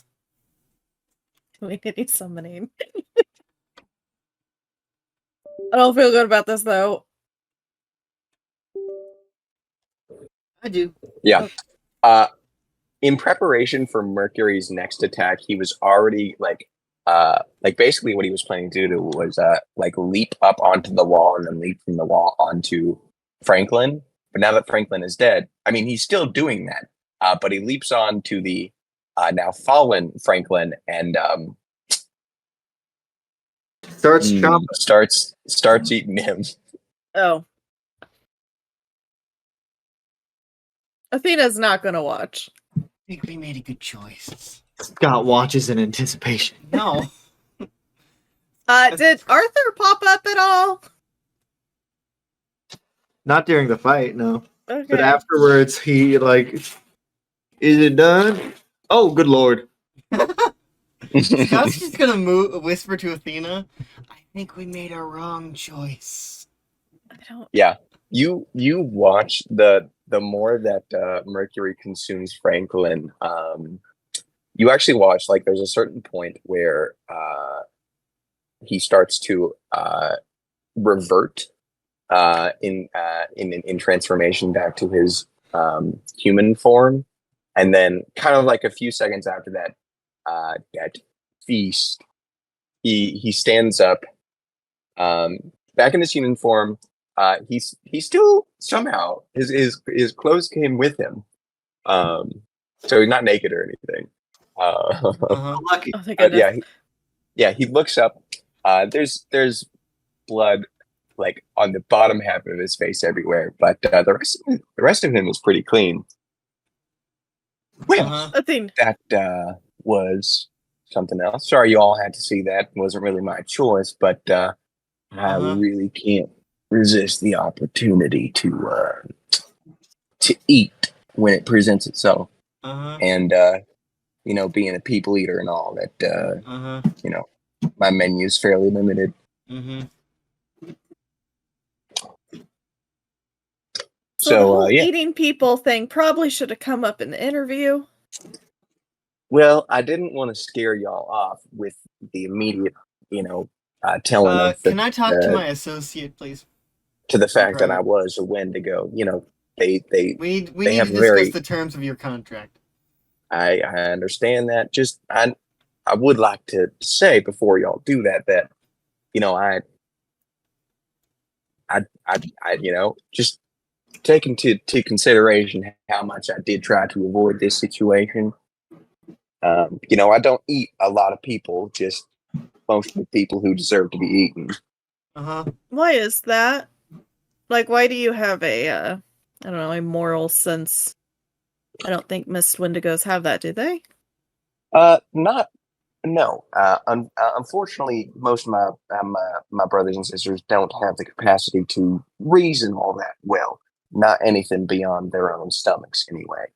doing any summoning. I don't feel good about this though. I do. Yeah. In preparation for Mercury's next attack, he was already like basically what he was planning to do was like leap up onto the wall and then leap from the wall onto Franklin. But now that Franklin is dead, I mean he's still doing that. But he leaps on to the now fallen Franklin and Starts chopping. starts eating him. Oh. Athena's not gonna watch. I think we made a good choice. Scott watches in anticipation. No. Did Arthur pop up at all? Not during the fight, no. Okay. But afterwards, he like, is it done? Oh, good lord! Scott's just gonna whisper to Athena, I think we made a wrong choice. I don't. Yeah, you watch the more that Mercury consumes Franklin. You actually watch like there's a certain point where he starts to revert in transformation back to his human form, and then kind of like a few seconds after that, that feast, he stands up, back in his human form. He's still somehow his clothes came with him, so he's not naked or anything. Lucky. Oh, thank goodness. He looks up. There's blood like on the bottom half of his face everywhere, but the rest of him is pretty clean. Well, Athena. that was something else. Sorry, you all had to see that. It wasn't really my choice, but I really can't resist the opportunity to eat when it presents itself. And being a people eater and all that, my menu is fairly limited. So the whole eating people thing probably should have come up in the interview. Well, I didn't want to scare y'all off with the immediate, telling of can I talk to my associate, please? To the fact that I was a Wendigo. They we they need have to discuss the terms of your contract. I understand that. Just I would like to say before y'all do that I just take into consideration how much I did try to avoid this situation. I don't eat a lot of people, just mostly people who deserve to be eaten. Why is that? Like, why do you have a moral sense? I don't think Miss Wendigos have that, do they? No. Unfortunately, most of my brothers and sisters don't have the capacity to reason all that well. Not anything beyond their own stomachs, anyway.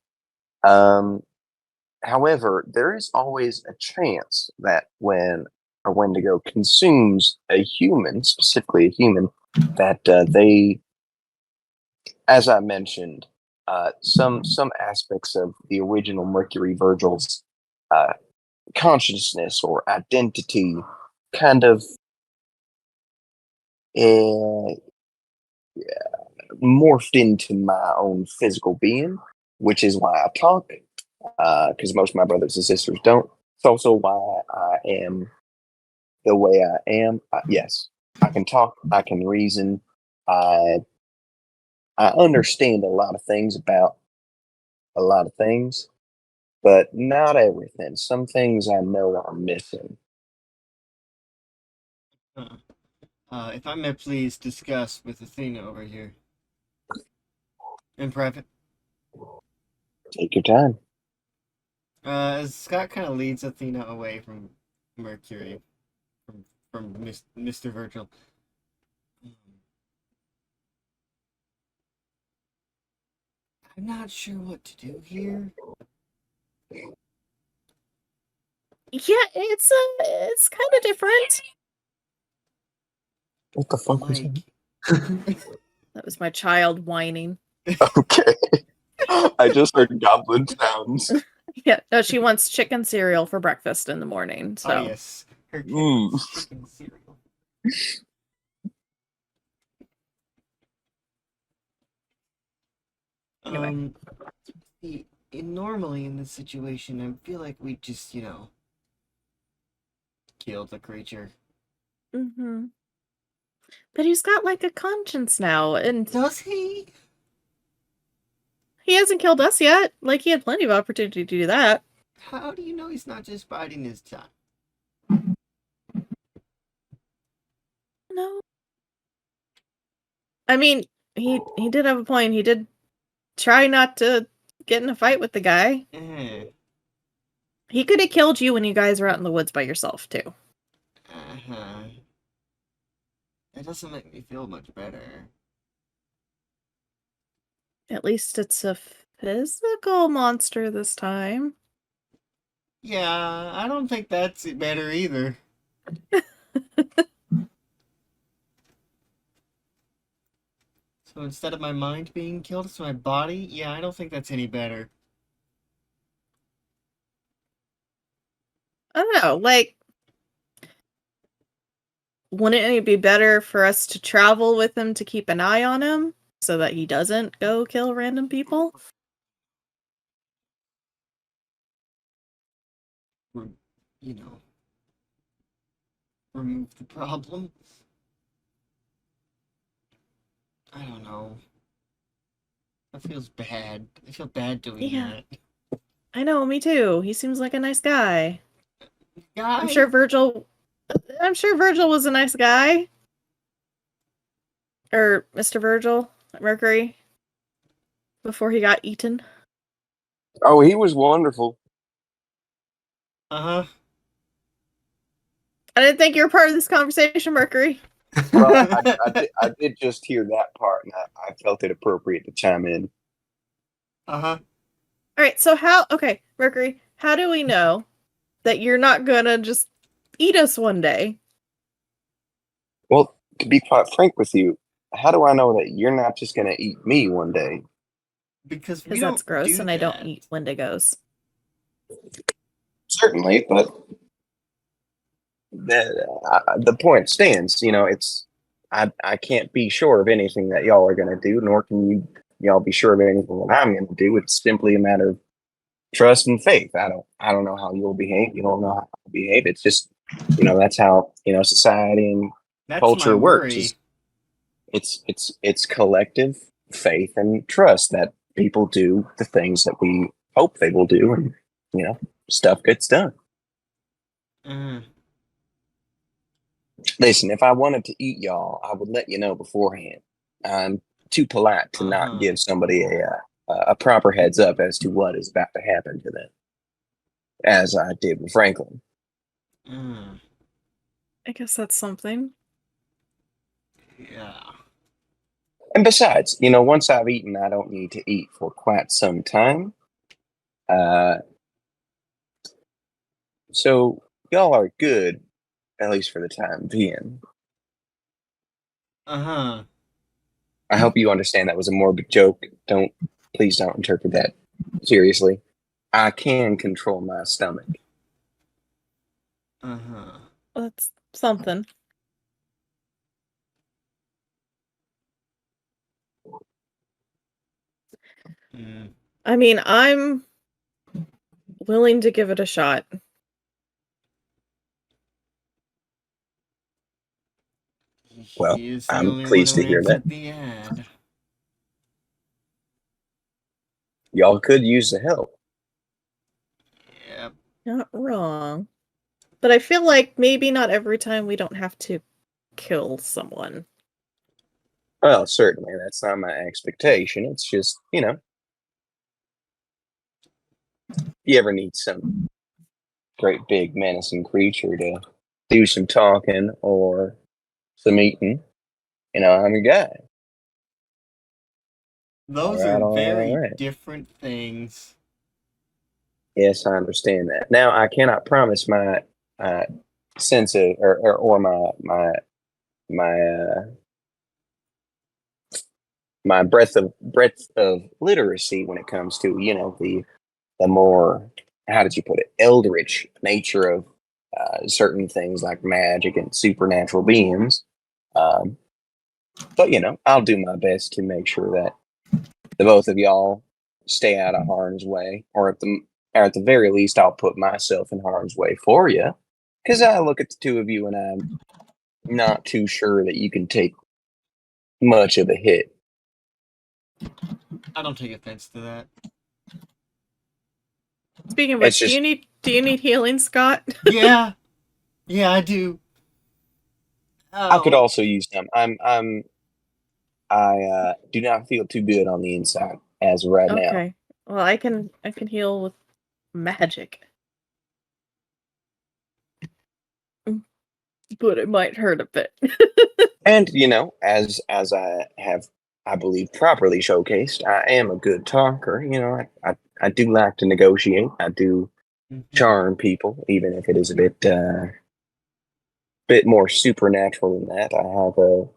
However, there is always a chance that when a Wendigo consumes a human, specifically a human, that they, as I mentioned, some aspects of the original Mercury Virgil's consciousness or identity kind of morphed into my own physical being, which is why I talk, because most of my brothers and sisters don't. It's also why I am the way I am. Yes, I can talk, I can reason, I understand a lot of things about a lot of things, but not everything. Some things I know I'm missing. If I may please discuss with Athena over here. In private. Take your time. As Scott kind of leads Athena away from Mercury, from Mr. Virgil. I'm not sure what to do here. Yeah, it's kind of different. What the fuck was that? That was my child whining. Okay. I just heard goblin sounds. Yeah, no, she wants chicken cereal for breakfast in the morning. So. Oh yes, her chicken cereal. Anyway. See, normally in this situation, I feel like we just, kill the creature. Mm-hmm. But he's got like a conscience now, and Does he? he hasn't killed us yet. Like, he had plenty of opportunity to do that. How do you know he's not just biding his time? No. I mean, he did have a point. He did try not to get in a fight with the guy. He could have killed you when you guys were out in the woods by yourself, too. Uh-huh. That doesn't make me feel much better. At least it's a physical monster this time. Yeah, I don't think that's better either. So instead of my mind being killed, it's my body? Yeah, I don't think that's any better. I don't know, like, wouldn't it be better for us to travel with him to keep an eye on him so that he doesn't go kill random people? You know, remove the problem. I don't know. That feels bad. I feel bad doing Yeah. that. I know, me too. He seems like a nice guy. Guy? I'm sure Virgil was a nice guy. Or Mr. Virgil Mercury before he got eaten. Oh, he was wonderful. Uh-huh. I didn't think you were part of this conversation, Mercury. Well, I did just hear that part, and I felt it appropriate to chime in. Uh-huh. Alright, so okay, Mercury, how do we know that you're not gonna just eat us one day? Well, to be quite frank with you, how do I know that you're not just going to eat me one day? Because we Because don't that's gross do and I don't that. eat Wendigos. Certainly, but the point stands. It's I can't be sure of anything that y'all are going to do, nor can y'all be sure of anything that I'm going to do. It's simply a matter of trust and faith. I don't know how you'll behave. You don't know how I'll behave. It's just that's how society and That's my culture works. worry. It's collective faith and trust that people do the things that we hope they will do, and stuff gets done. Uh, Listen, if I wanted to eat y'all, I would let you know beforehand. I'm too polite to not Uh-huh. give somebody a proper heads up as to what is about to happen to them, as I did with Franklin. I guess that's something. Yeah. And besides, once I've eaten, I don't need to eat for quite some time. So y'all are good, at least for the time being. Uh-huh. I hope you understand that was a morbid joke. Please don't interpret that seriously. I can control my stomach. Uh-huh. That's something. Mm. I mean, I'm willing to give it a shot. Well, He is the I'm only one pleased who to hear that. answered the ad. Y'all could use the help. Yep. Not wrong. But I feel like maybe not every time we don't have to kill someone. Well, certainly, that's not my expectation. It's just, if you ever need some great big menacing creature to do some talking or some eating, I'm your guy. Those All are right, all very right. different things. Yes, I understand that. Now, I cannot promise my sense of or my my breadth of literacy when it comes to the more, how did you put it, eldritch nature of certain things like magic and supernatural beings. But I'll do my best to make sure that the both of y'all stay out of harm's way, or at the very least, I'll put myself in harm's way for you. Because I look at the two of you and I'm not too sure that you can take much of a hit. I don't take offense to that. Speaking of It's which, just- do you need healing, Scott? Yeah. Yeah, I do. I could Oh. also use some. I do not feel too good on the inside as of right now. Okay. Well, I can heal with magic. But it might hurt a bit. And as I have, I believe, properly showcased, I am a good talker. I do like to negotiate. I do charm people, even if it is a bit more supernatural than that. I have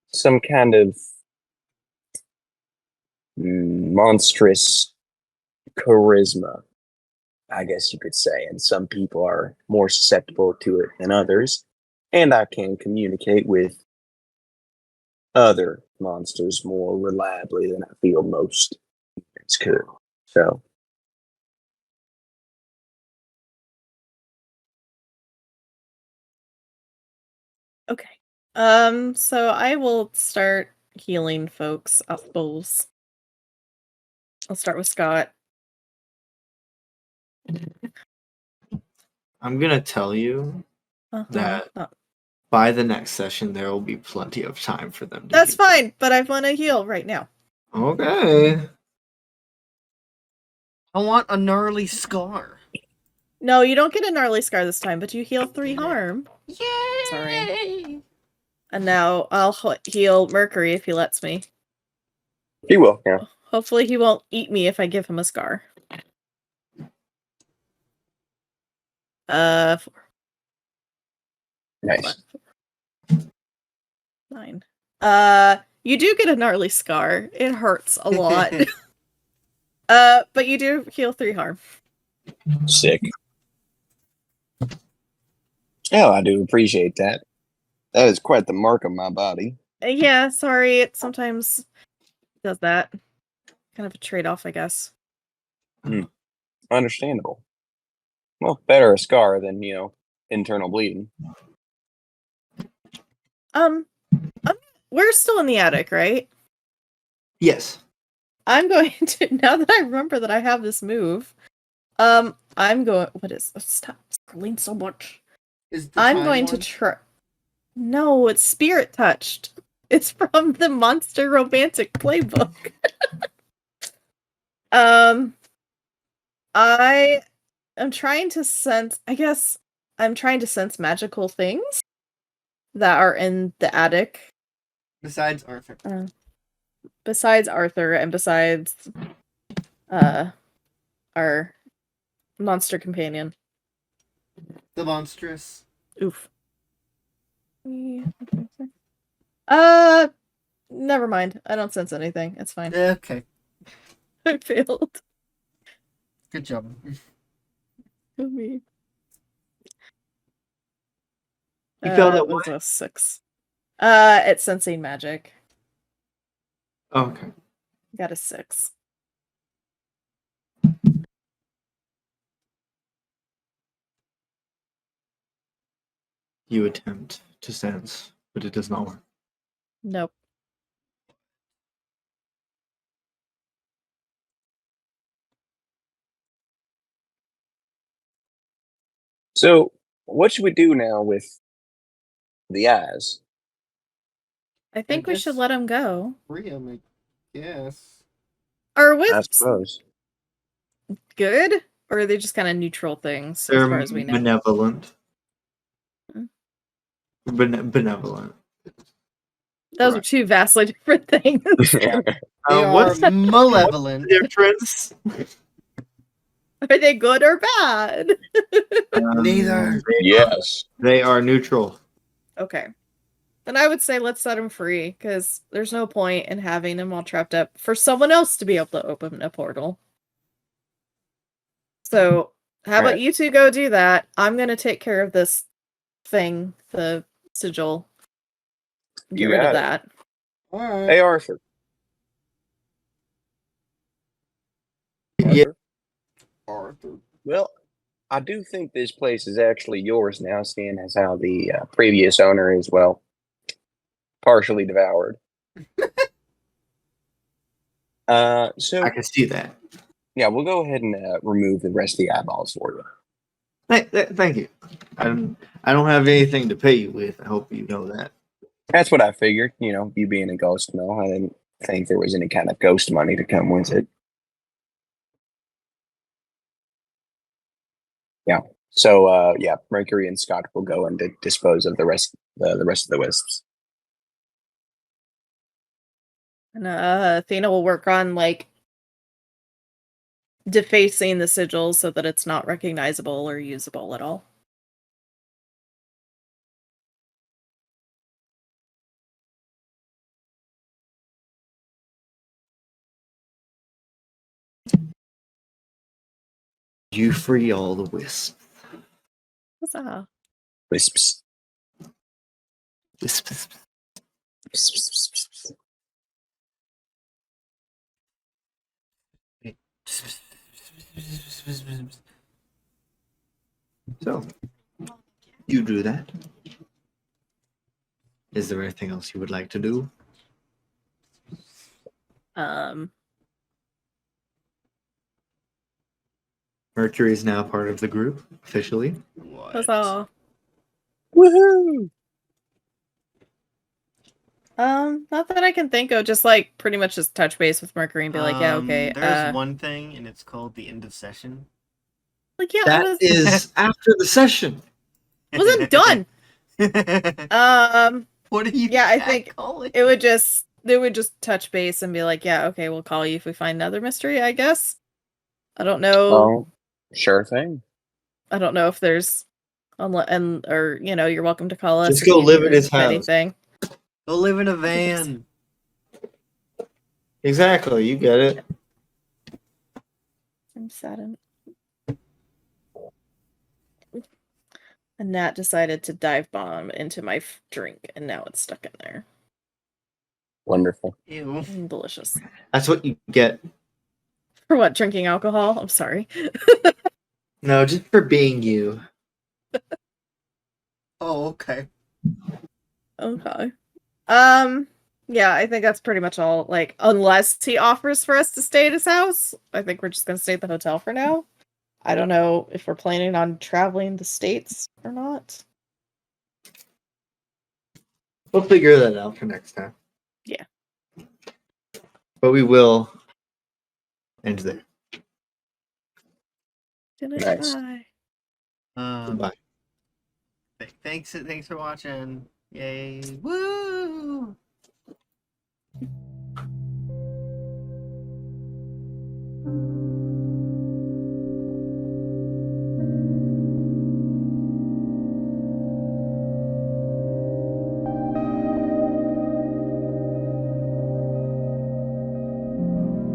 some kind of monstrous charisma, I guess you could say, and some people are more susceptible to it than others. And I can communicate with other monsters more reliably than I feel most humans could. So, Okay. So I will start healing folks, I suppose. I'll start with Scott. I'm gonna tell you that Oh, by the next session there will be plenty of time for them to that's heal. fine, but I want to heal right now. Okay. I want a gnarly scar. No, you don't get a gnarly scar this time, but you heal 3 harm. Yay! Sorry. And now I'll heal Mercury if he lets me. he will, yeah. Hopefully he won't eat me if I give him a scar. 4. Nice. 9. You do get a gnarly scar. It hurts a lot. But you do heal 3 harm. Sick. Oh, I do appreciate that. That is quite the mark of my body. Yeah, sorry, it sometimes does that. Kind of a trade-off, I guess. Understandable. Well, better a scar than, internal bleeding. We're still in the attic, right? Yes. I'm going to, now that I remember that I have this move, I'm going, stop scrolling so much. Is the I'm time going to one? try, no, it's spirit touched. It's from the Monster Romantic playbook. I am trying to sense, I guess, I'm trying to sense magical things that are in the attic. Besides Arthur. Besides Arthur and besides our monster companion. The monstrous. Oof. Never mind. I don't sense anything. It's fine. Okay. I failed. Good job. Me. You failed at It was what? a 6. It's sensing magic. Okay. Got a 6. You attempt to sense, but it does not work. Nope. So, what should we do now with the eyes? I think we should guess- let him go. Free him, I guess. Are I wisps suppose. good? Or are they just kind of neutral things They're as far as we know? benevolent. Hmm. Benevolent. Those are Correct. 2 vastly different things. They are What's malevolent. the difference? Are they good or bad? Neither. Yes. They are neutral. Okay. Then I would say let's set him free, because there's no point in having him all trapped up for someone else to be able to open a portal. So, how about Right. you 2 go do that? I'm going to take care of this thing, the sigil. Get You rid of got it. that. Alright. Hey, Arthur. Yeah. Arthur. Well, I do think this place is actually yours now, seeing as how the previous owner is, well, partially devoured. So I can see that. yeah, we'll go ahead and remove the rest of the eyeballs for you. Thank you. I don't have anything to pay you with. I hope you know that. That's what I figured. You know, you being a ghost, no, I didn't think there was any kind of ghost money to come with it. Yeah. So yeah, Mercury and Scott will go and dispose of the rest of the wisps. And Athena will work on like defacing the sigil so that it's not recognizable or usable at all. You free all the wisps. Huzzah. Wisps. Wisps. So, you do that. Is there anything else you would like to do? Mercury is now part of the group, officially. What? Huzzah. Woohoo! Not that I can think of, just like pretty much just touch base with Mercury and be like, yeah, okay. There's one thing, and it's called the end of session. Like, yeah, That is after the session. wasn't done. What do you? Yeah, I think call it? they would just touch base and be like, yeah, okay, we'll call you if we find another mystery, I guess. I don't know. Oh, sure thing. I don't know if there's or you know, you're welcome to call us. Just if go you live need at his us with house. Anything. Go live in a van. Exactly, you get it. I'm saddened. And Nat decided to dive bomb into my drink, and now it's stuck in there. Wonderful. Ew. Delicious. That's what you get. For what? Drinking alcohol? I'm sorry. No, just for being you. Oh, okay. Okay. Yeah, I think that's pretty much all. Like, unless he offers for us to stay at his house, I think we're just gonna stay at the hotel for now. I don't know if we're planning on traveling the states or not. We'll figure that out for next time. Yeah. But we will end there. Nice. Bye. Goodbye. Thanks for watching. Yay! Woo!